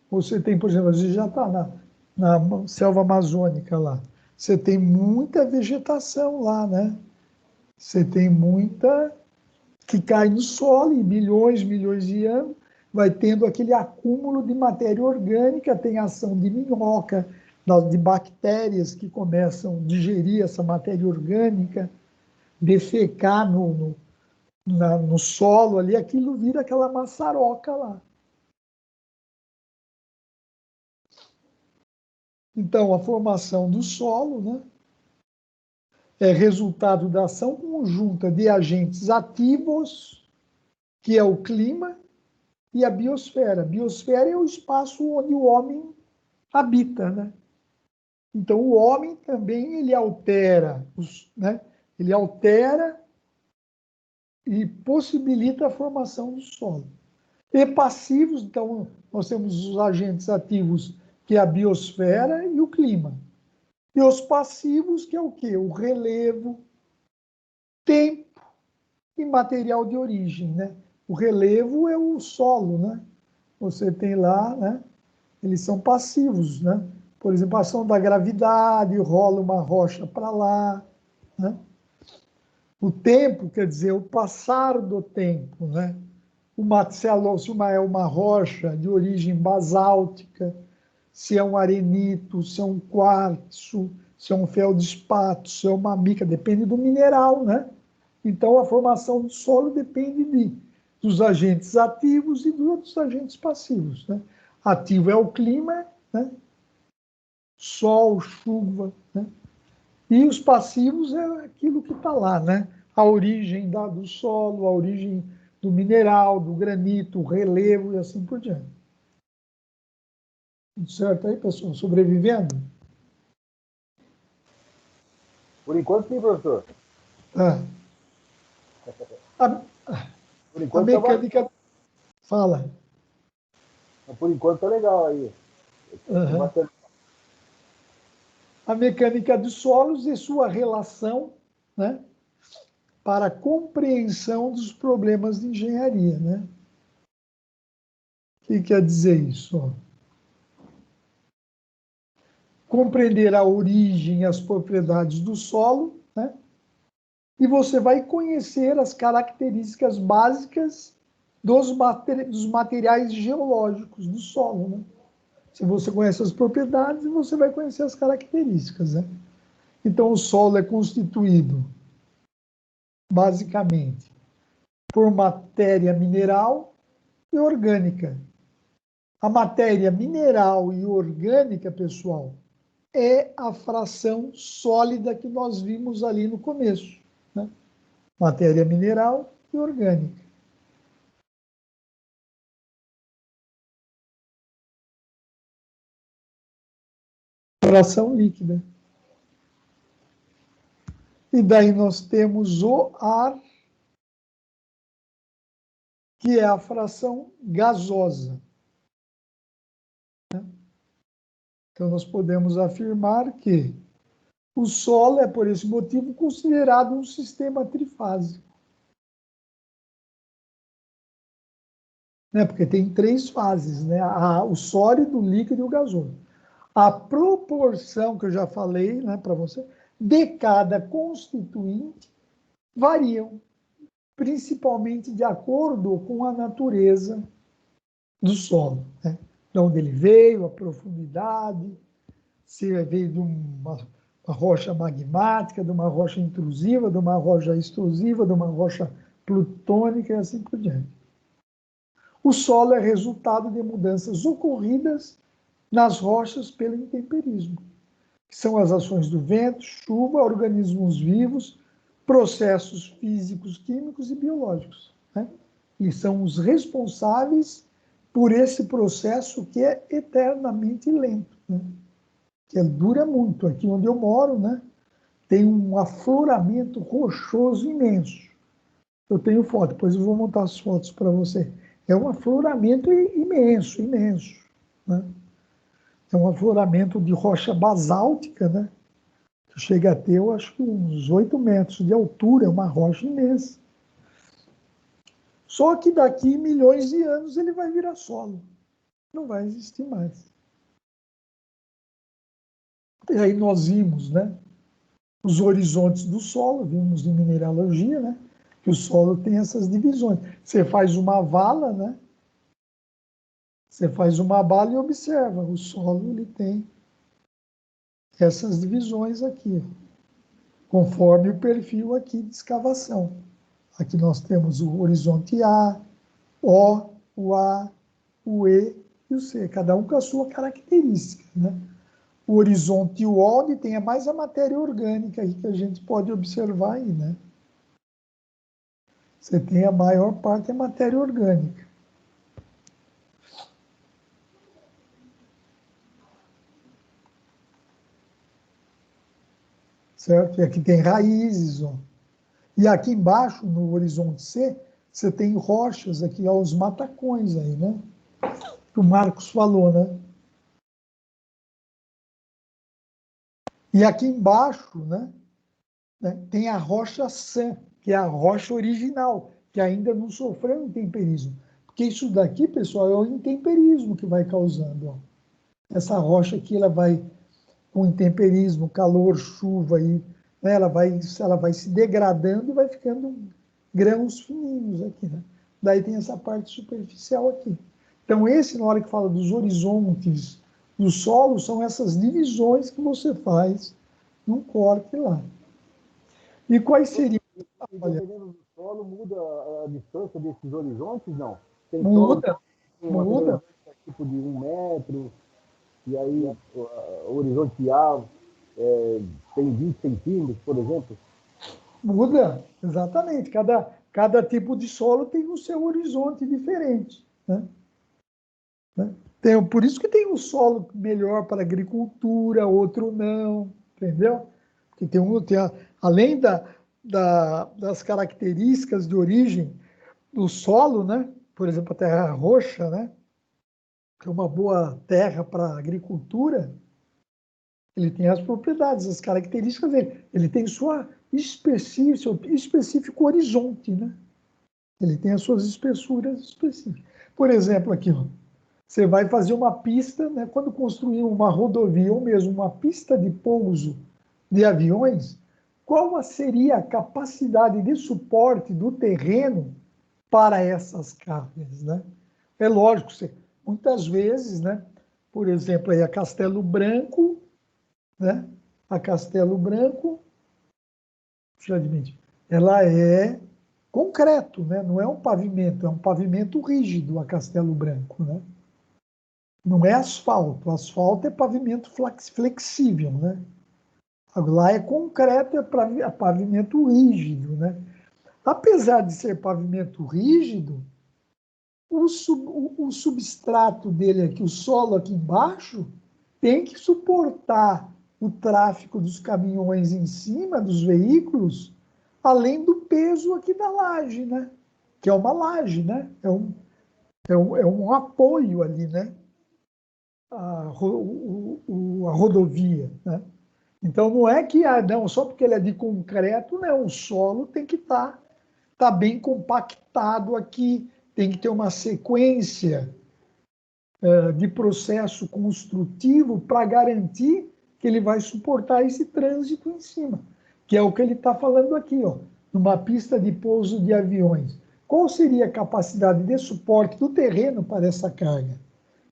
Você tem, por exemplo, a gente já está na selva amazônica lá. Você tem muita vegetação lá, né? Você tem muita que cai no solo em milhões de anos, vai tendo aquele acúmulo de matéria orgânica, tem ação de minhoca, de bactérias que começam a digerir essa matéria orgânica, defecar no solo ali, aquilo vira aquela maçaroca lá. Então, a formação do solo, né, é resultado da ação conjunta de agentes ativos, que é o clima, e a biosfera. A biosfera é o espaço onde o homem habita, né? Então, o homem também ele altera, né? Ele altera e possibilita a formação do solo. E passivos, então, nós temos os agentes ativos, que é a biosfera e o clima. E os passivos, que é o quê? O relevo, tempo e material de origem, né? O relevo é o solo, né? Você tem lá, né? Eles são passivos, né? Por exemplo, a ação da gravidade, rola uma rocha para lá, né? O tempo, quer dizer, o passar do tempo, né? Se é uma rocha de origem basáltica, se é um arenito, se é um quartzo, se é um feldespato, se é uma mica, depende do mineral, né? Então, a formação do solo depende dos agentes ativos e dos agentes passivos, né? Ativo é o clima, né? Sol, chuva, né? E os passivos é aquilo que está lá, né? A origem do solo, a origem do mineral, do granito, o relevo e assim por diante. Tudo certo aí, pessoal? Sobrevivendo? Por enquanto, sim, professor. Ah. Por A enquanto, mecânica... Fala. por enquanto tá legal aí. Uhum. A mecânica dos solos e sua relação, né, para a compreensão dos problemas de engenharia, né? O que quer dizer isso? Compreender a origem e as propriedades do solo, né? E você vai conhecer as características básicas dos materiais geológicos do solo, né? Se você conhece as propriedades, você vai conhecer as características, né? Então, o solo é constituído, basicamente, por matéria mineral e orgânica. A matéria mineral e orgânica, pessoal, é a fração sólida que nós vimos ali no começo, né? Matéria mineral e orgânica. Fração líquida. E daí nós temos o ar, que é a fração gasosa. Então, nós podemos afirmar que o solo é, por esse motivo, considerado um sistema trifásico. Né? Porque tem 3 fases, né? O sólido, o líquido e o gasoso. A proporção, que eu já falei, né, para você, de cada constituinte variam, principalmente de acordo com a natureza do solo, né? De onde ele veio, a profundidade, se veio de uma rocha magmática, de uma rocha intrusiva, de uma rocha extrusiva, de uma rocha plutônica e assim por diante. O solo é resultado de mudanças ocorridas nas rochas pelo intemperismo, que são as ações do vento, chuva, organismos vivos, processos físicos, químicos e biológicos, né? E são os responsáveis por esse processo que é eternamente lento, né? Que dura muito. Aqui onde eu moro, né, tem um afloramento rochoso imenso. Eu tenho foto, depois eu vou montar as fotos para você. É um afloramento imenso, imenso, né? É um afloramento de rocha basáltica, né? Que chega a ter, eu acho que uns 8 metros de altura, é uma rocha imensa. Só que daqui milhões de anos ele vai virar solo. Não vai existir mais. E aí nós vimos, né, os horizontes do solo, vimos em mineralogia, né, que o solo tem essas divisões. Você faz uma vala, né? Você faz uma vala e observa, o solo ele tem essas divisões aqui, conforme o perfil aqui de escavação. Aqui nós temos o horizonte A, O, o A, o E e o C, cada um com a sua característica, né? O horizonte O, onde tem mais a matéria orgânica aí que a gente pode observar aí, né? Você tem a maior parte da matéria orgânica. Certo? E aqui tem raízes, ó. E aqui embaixo, no horizonte C, você tem rochas aqui, ó, os matacões aí, né? Que o Marcos falou, né? E aqui embaixo, né, tem a rocha Sã, que é a rocha original, que ainda não sofreu intemperismo. Porque isso daqui, pessoal, é o intemperismo que vai causando, ó. Essa rocha aqui, ela vai com intemperismo, calor, chuva, e, né, ela vai se degradando e vai ficando grãos fininhos aqui, né? Daí tem essa parte superficial aqui. Então, esse, na hora que fala dos horizontes do solo, são essas divisões que você faz num corte lá. E quais seriam? E dependendo do solo, muda a distância desses horizontes, não? Tem Muda, solo que tem muda. tipo de 1 metro, e aí o horizonte A tem 20 centímetros, por exemplo. Muda, exatamente. Cada tipo de solo tem o seu horizonte diferente, né? Por isso que tem um solo melhor para agricultura, outro não, entendeu? Porque além das características de origem do solo, né? Por exemplo, a terra roxa, né? Que é uma boa terra para agricultura, ele tem as propriedades, as características dele. Ele tem seu específico horizonte, né? Ele tem as suas espessuras específicas. Por exemplo, aqui, ó, você vai fazer uma pista, né? Quando construir uma rodovia ou mesmo uma pista de pouso de aviões, qual seria a capacidade de suporte do terreno para essas cargas, né? É lógico, muitas vezes, né? Por exemplo, aí a Castelo Branco, né? A Castelo Branco, deixa eu admitir, ela é concreto, né? Não é um pavimento, é um pavimento rígido a Castelo Branco, né? Não é asfalto. Asfalto é pavimento flexível, né? Lá é concreto, é pavimento rígido, né? Apesar de ser pavimento rígido, o substrato dele aqui, o solo aqui embaixo, tem que suportar o tráfego dos caminhões em cima, dos veículos, além do peso aqui da laje, né? Que é uma laje, né? É um apoio ali, né? A rodovia, né? Então, não é que, não, só porque ele é de concreto, não, o solo tem que tá bem compactado aqui, tem que ter uma sequência de processo construtivo para garantir que ele vai suportar esse trânsito em cima, que é o que ele está falando aqui, ó, numa pista de pouso de aviões. Qual seria a capacidade de suporte do terreno para essa carga?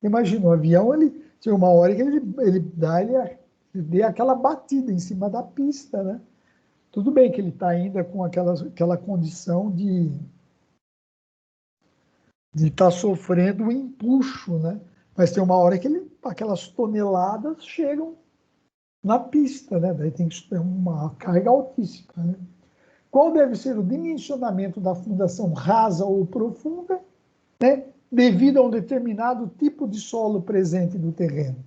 Imagina, o avião, ele tem uma hora que ele dê aquela batida em cima da pista, né? Tudo bem que ele está ainda com aquela condição de estar sofrendo o empuxo, né? Mas tem uma hora que aquelas toneladas chegam na pista, né? Daí tem que ter uma carga altíssima, né? Qual deve ser o dimensionamento da fundação rasa ou profunda, né? Devido a um determinado tipo de solo presente no terreno?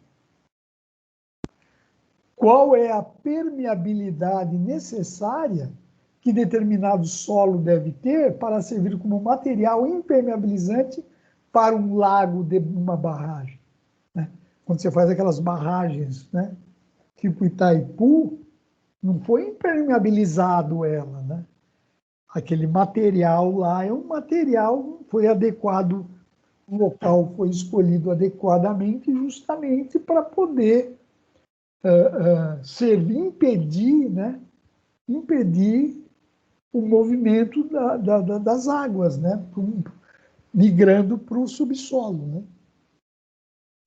Qual é a permeabilidade necessária que determinado solo deve ter para servir como material impermeabilizante para um lago de uma barragem, né? Quando você faz aquelas barragens, né, tipo Itaipu, não foi impermeabilizado ela, né? Aquele material lá é um material, foi adequado, o local foi escolhido adequadamente justamente para poder servir, impedir, né? Impedir o movimento das águas, né? Migrando para o subsolo, né?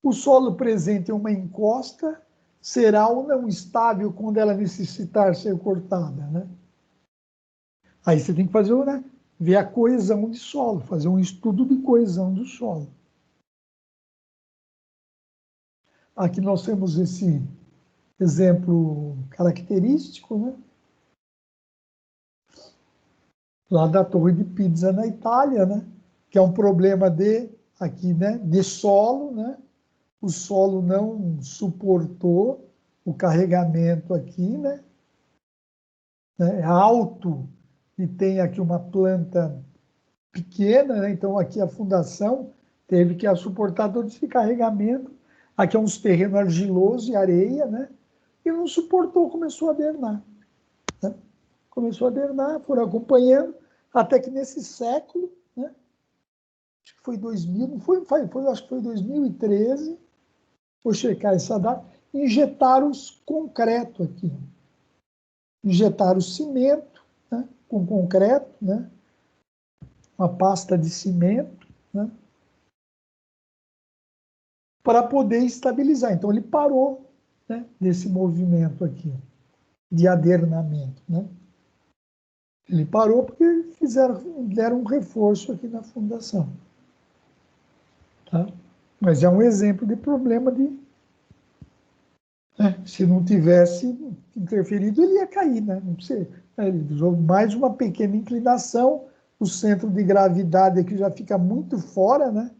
O solo presente em uma encosta será ou não estável quando ela necessitar ser cortada, né? Aí você tem que fazer, né, ver a coesão de solo, fazer um estudo de coesão do solo. Aqui nós temos esse exemplo característico, né? Lá da Torre de Pisa na Itália, né? Que é um problema aqui, né, de solo, né? O solo não suportou o carregamento aqui, né? É alto e tem aqui uma planta pequena, né? Então aqui a fundação teve que suportar todo esse carregamento. Aqui é uns terrenos argilosos e areia, né? E não suportou, começou a adernar, né? Começou a adernar, foram acompanhando, até que nesse século, né? Acho que foi 2000, não foi, acho que foi 2013, vou checar essa data, injetaram os concreto aqui. Injetaram cimento, né? Com concreto, né? Uma pasta de cimento, né? Para poder estabilizar. Então ele parou, né, desse movimento aqui de adernamento, né? Ele parou porque deram um reforço aqui na fundação, tá? Mas é um exemplo de problema de, né, se não tivesse interferido, ele ia cair, né? Não precisa, mais uma pequena inclinação, o centro de gravidade aqui já fica muito fora, né?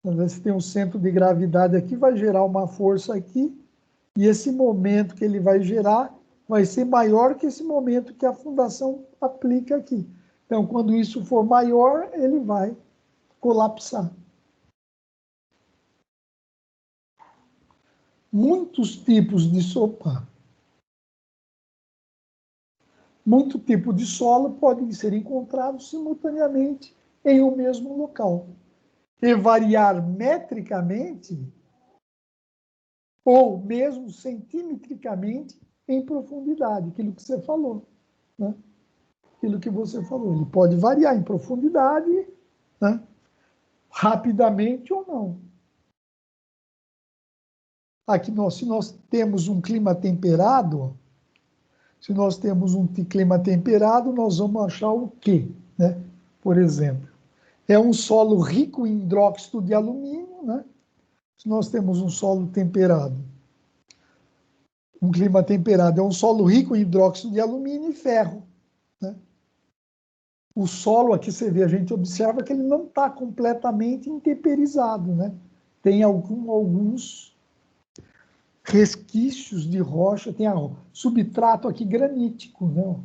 Às vezes tem um centro de gravidade aqui, vai gerar uma força aqui, e esse momento que ele vai gerar vai ser maior que esse momento que a fundação aplica aqui. Então, quando isso for maior, ele vai colapsar. Muitos tipos de sopa, muito tipo de solo podem ser encontrados simultaneamente em um mesmo local e variar metricamente ou mesmo centimetricamente em profundidade, aquilo que você falou, né? Aquilo que você falou, ele pode variar em profundidade, né? Rapidamente ou não. Aqui se nós temos um clima temperado, se nós temos um clima temperado, nós vamos achar o quê, né? Por exemplo, é um solo rico em hidróxido de alumínio, né? Se nós temos um solo temperado, um clima temperado, é um solo rico em hidróxido de alumínio e ferro, né? O solo aqui você vê, a gente observa que ele não está completamente intemperizado, né? Tem alguns resquícios de rocha, tem substrato aqui granítico, né?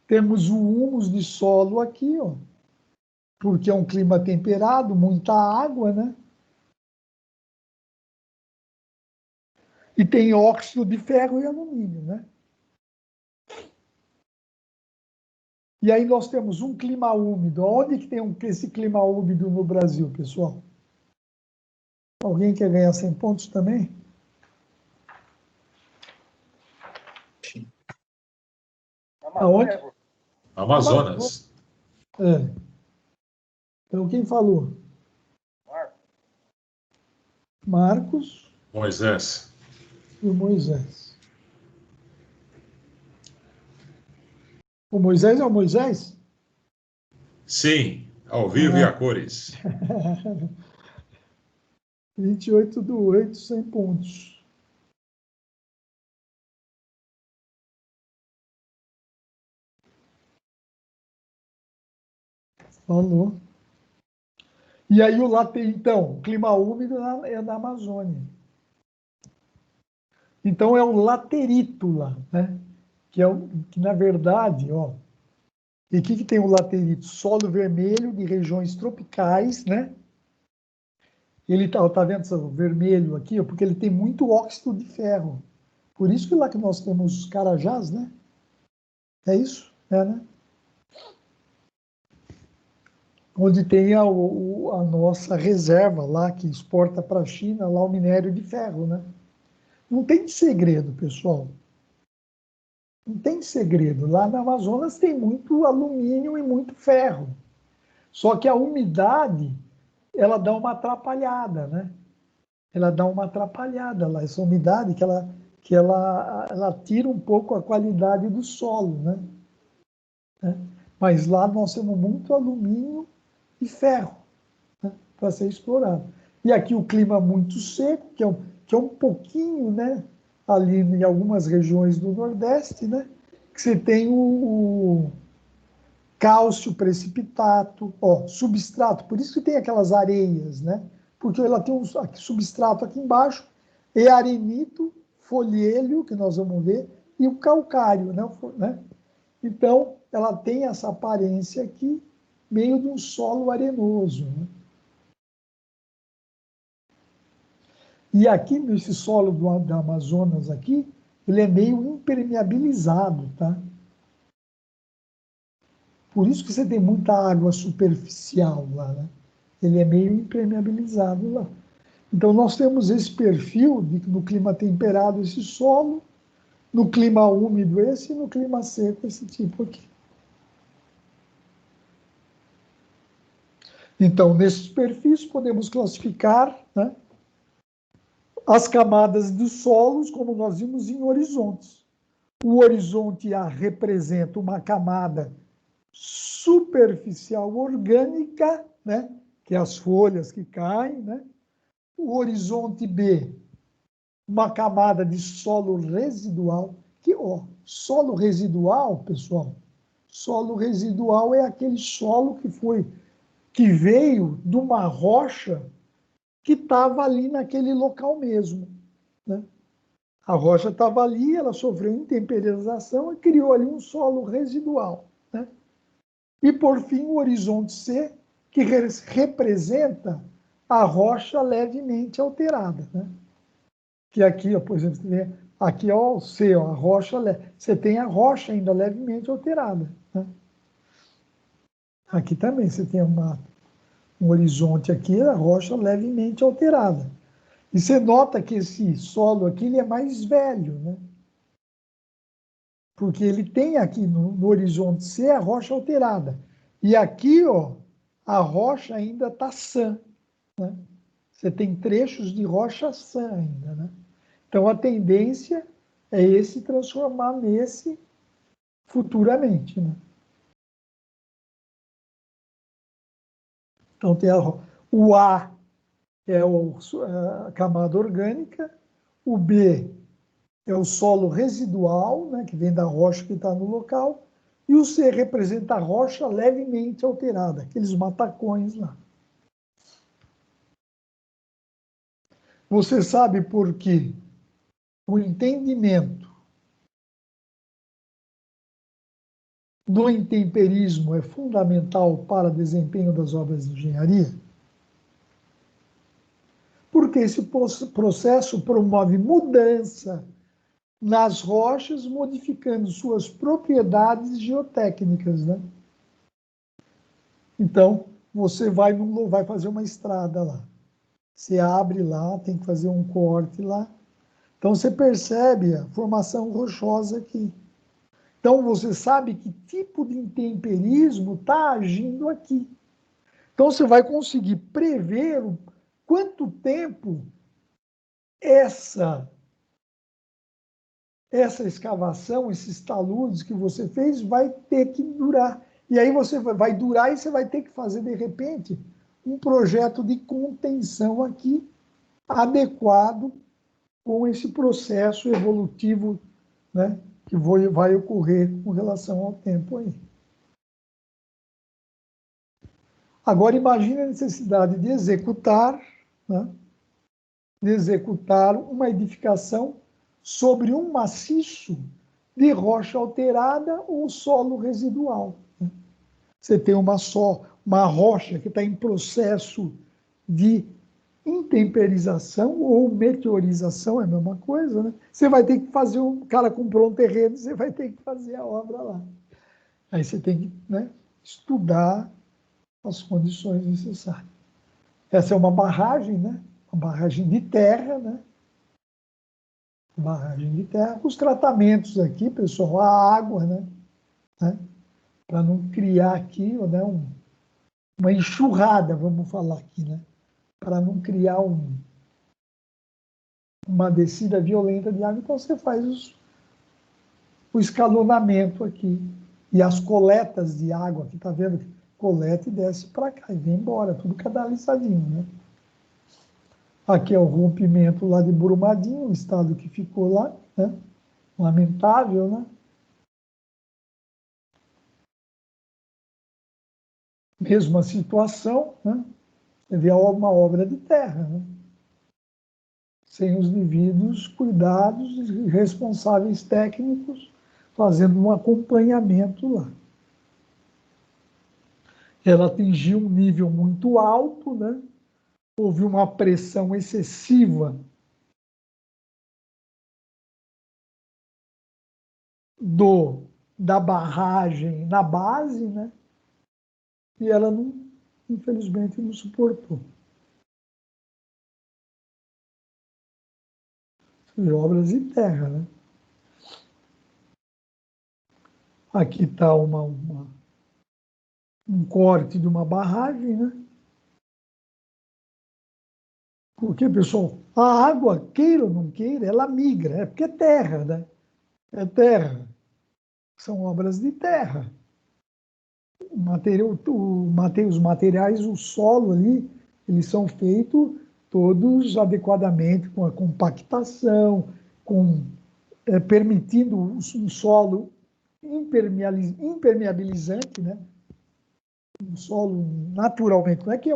Temos o humus de solo aqui, ó, porque é um clima temperado, muita água, né? E tem óxido de ferro e alumínio, né? E aí nós temos um clima úmido. Onde que tem esse clima úmido no Brasil, pessoal? Alguém quer ganhar 100 pontos também? Aonde? Amazonas. É. Então, quem falou? Marcos Moisés. e o Moisés. O Moisés é o Moisés? Sim, ao vivo e a cores. 28/8, 100 pontos. Falou. E aí o então, o clima úmido é da Amazônia. Então é o laterito lá, né? Que na verdade, ó, e o que tem o laterito? Solo vermelho de regiões tropicais, né? Ele tá vendo o vermelho aqui, ó, porque ele tem muito óxido de ferro. Por isso que lá que nós temos os carajás, né? É isso? É, né? Onde tem a nossa reserva lá, que exporta para a China, lá o minério de ferro, né? Não tem segredo, pessoal. Não tem segredo. Lá na Amazonas tem muito alumínio e muito ferro. Só que a umidade, ela dá uma atrapalhada, né? Ela dá uma atrapalhada lá. Essa umidade ela tira um pouco a qualidade do solo, né? Mas lá nós temos muito alumínio e ferro, né, para ser explorado. E aqui o clima muito seco, que é um pouquinho, né, ali em algumas regiões do Nordeste, né, que você tem o cálcio precipitato, ó, substrato, por isso que tem aquelas areias, né, porque ela tem um substrato aqui embaixo, e arenito, folhélio, que nós vamos ver, e o calcário, né? Então, ela tem essa aparência aqui, meio de um solo arenoso, né? E aqui, nesse solo do Amazonas aqui, ele é meio impermeabilizado, tá? Por isso que você tem muita água superficial lá, né? Ele é meio impermeabilizado lá. Então, nós temos esse perfil no clima temperado, esse solo, no clima úmido esse, e no clima seco esse tipo aqui. Então, nesses perfis, podemos classificar, né, as camadas dos solos, como nós vimos em horizontes. O horizonte A representa uma camada superficial orgânica, né, que é as folhas que caem, né? O horizonte B, uma camada de solo residual, solo residual, pessoal, solo residual é aquele solo que veio de uma rocha que estava ali naquele local mesmo, né? A rocha estava ali, ela sofreu intemperização e criou ali um solo residual, né? E, por fim, o horizonte C, que representa a rocha levemente alterada, né? Que aqui, ó, por exemplo, aqui ó, o C, ó, a rocha, você tem a rocha ainda levemente alterada, né? Aqui também você tem um horizonte aqui, a rocha levemente alterada. E você nota que esse solo aqui ele é mais velho, né? Porque ele tem aqui no horizonte C a rocha alterada. E aqui, ó, a rocha ainda está sã, né? Você tem trechos de rocha sã ainda, né? Então a tendência é esse transformar nesse futuramente, né? Então tem o A é a camada orgânica, o B é o solo residual, né, que vem da rocha que está no local, e o C representa a rocha levemente alterada, aqueles matacões lá. Você sabe por que o entendimento do intemperismo é fundamental para o desempenho das obras de engenharia? Porque esse processo promove mudança nas rochas, modificando suas propriedades geotécnicas, né? Então, você vai fazer uma estrada lá. Você abre lá, tem que fazer um corte lá. Então, você percebe a formação rochosa aqui. Então, você sabe que tipo de intemperismo está agindo aqui. Então, você vai conseguir prever quanto tempo essa escavação, esses taludes que você fez, vai ter que durar. E aí você vai durar e você vai ter que fazer, de repente, um projeto de contenção aqui, adequado com esse processo evolutivo, né, que vai ocorrer com relação ao tempo aí. Agora, imagine a necessidade de executar, né, uma edificação sobre um maciço de rocha alterada ou solo residual. Você tem uma rocha que está em processo de intemperização ou meteorização, é a mesma coisa, né? Você vai ter que fazer, o cara comprou um terreno, você vai ter que fazer a obra lá. Aí você tem que, né, estudar as condições necessárias. Essa é uma barragem, né? Uma barragem de terra, né? Barragem de terra. Os tratamentos aqui, pessoal, a água, né? Para não criar aqui, né, uma enxurrada, vamos falar aqui, né? Para não criar uma descida violenta de água, então você faz o escalonamento aqui. E as coletas de água, aqui está vendo? Coleta e desce para cá e vem embora, tudo canalizadinho, né? Aqui é o rompimento lá de Brumadinho, o estado que ficou lá, né? Lamentável, né? Mesma situação, né? Você vê uma obra de terra, né? Sem os devidos cuidados e responsáveis técnicos fazendo um acompanhamento lá. Ela atingiu um nível muito alto, né? Houve uma pressão excessiva da barragem na base, né? E ela, infelizmente, não suportou. Obras de terra, né? Aqui está um corte de uma barragem, né? Porque, pessoal, a água, queira ou não queira, ela migra, é porque é terra, né? É terra. São obras de terra. Os materiais, o solo ali, eles são feitos todos adequadamente, com a compactação, permitindo um solo impermeabilizante, né? Um solo naturalmente, não é que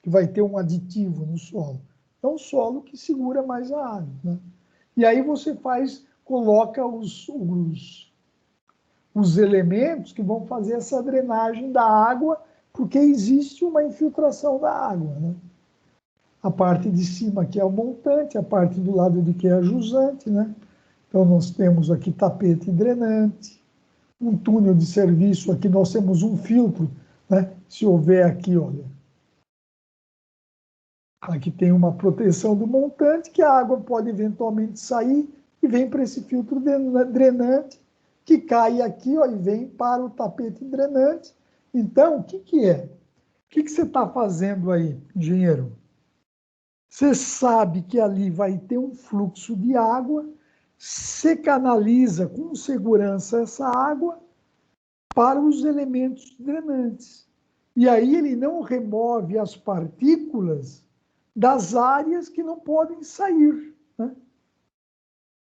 que vai ter um aditivo no solo, é um solo que segura mais a água, né? E aí você coloca os elementos que vão fazer essa drenagem da água, porque existe uma infiltração da água, né? A parte de cima aqui é o montante, a parte do lado de aqui é a jusante, né? Então nós temos aqui tapete drenante, um túnel de serviço, aqui nós temos um filtro, né? Se houver aqui, olha, aqui tem uma proteção do montante, que a água pode eventualmente sair e vem para esse filtro drenante, que cai aqui, ó, e vem para o tapete drenante. Então, o que é? O que você está fazendo aí, engenheiro? Você sabe que ali vai ter um fluxo de água, você canaliza com segurança essa água para os elementos drenantes. E aí ele não remove as partículas das áreas que não podem sair, né?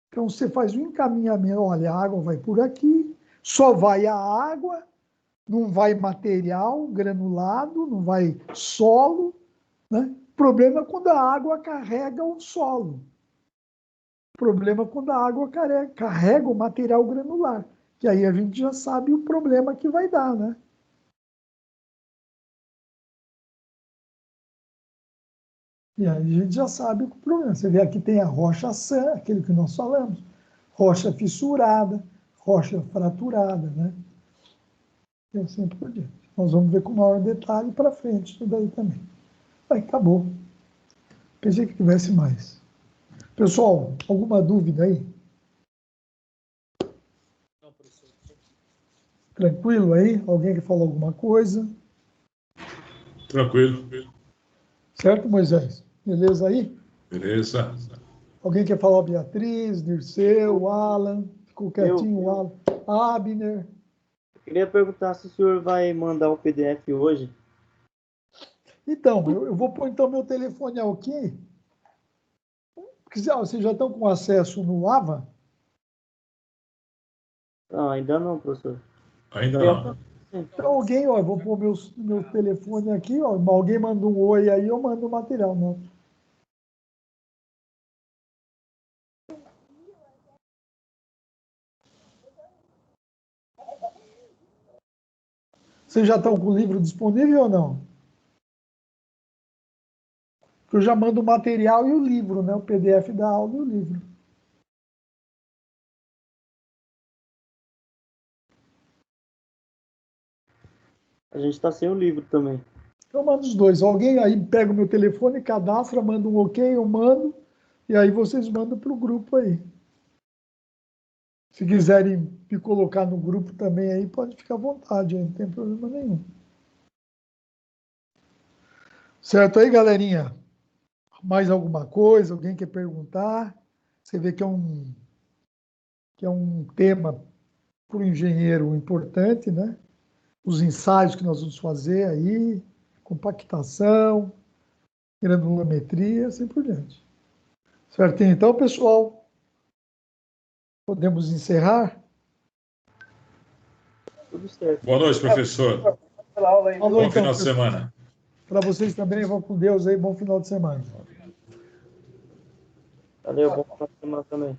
Então, você faz um encaminhamento, olha, a água vai por aqui, só vai a água, não vai material granulado, não vai solo, né? O problema é quando a água carrega o solo. O problema é quando a água carrega o material granular, que aí a gente já sabe o problema que vai dar, né? E aí a gente já sabe o problema. Você vê aqui tem a rocha sã, aquele que nós falamos, rocha fissurada, rocha fraturada, né? E assim por diante. Nós vamos ver com maior detalhe para frente isso daí também. Aí acabou. Pensei que tivesse mais. Pessoal, alguma dúvida aí? Não, professor. Tranquilo aí? Alguém que falou alguma coisa? Tranquilo. Certo, Moisés? Beleza aí? Beleza. Alguém quer falar? Beatriz, Dirceu, Alan, ficou quietinho, o Alan, Abner. Eu queria perguntar se o senhor vai mandar o PDF hoje. Então, eu vou pôr então meu telefone aqui. Porque vocês já estão com acesso no AVA? Não, ainda não, professor. Ainda não. Então, alguém, ó, eu vou pôr meu telefone aqui, ó. Alguém manda um oi aí, eu mando o material, né? Vocês já estão com o livro disponível ou não? Eu já mando o material e o livro, né? O PDF da aula e o livro. A gente está sem o livro também. Eu mando os dois. Alguém aí pega o meu telefone, cadastra, manda um ok, eu mando, e aí vocês mandam para o grupo aí. Se quiserem me colocar no grupo também aí, pode ficar à vontade, aí, não tem problema nenhum. Certo aí, galerinha? Mais alguma coisa? Alguém quer perguntar? Você vê que é um tema para o engenheiro importante, né? Os ensaios que nós vamos fazer aí, compactação, granulometria, assim por diante. Certinho? Então, pessoal, podemos encerrar? Tudo certo. Boa noite, professor. Falou, Bom final de semana. Para vocês também, vão com Deus aí, bom final de semana. Valeu, bom final de semana também.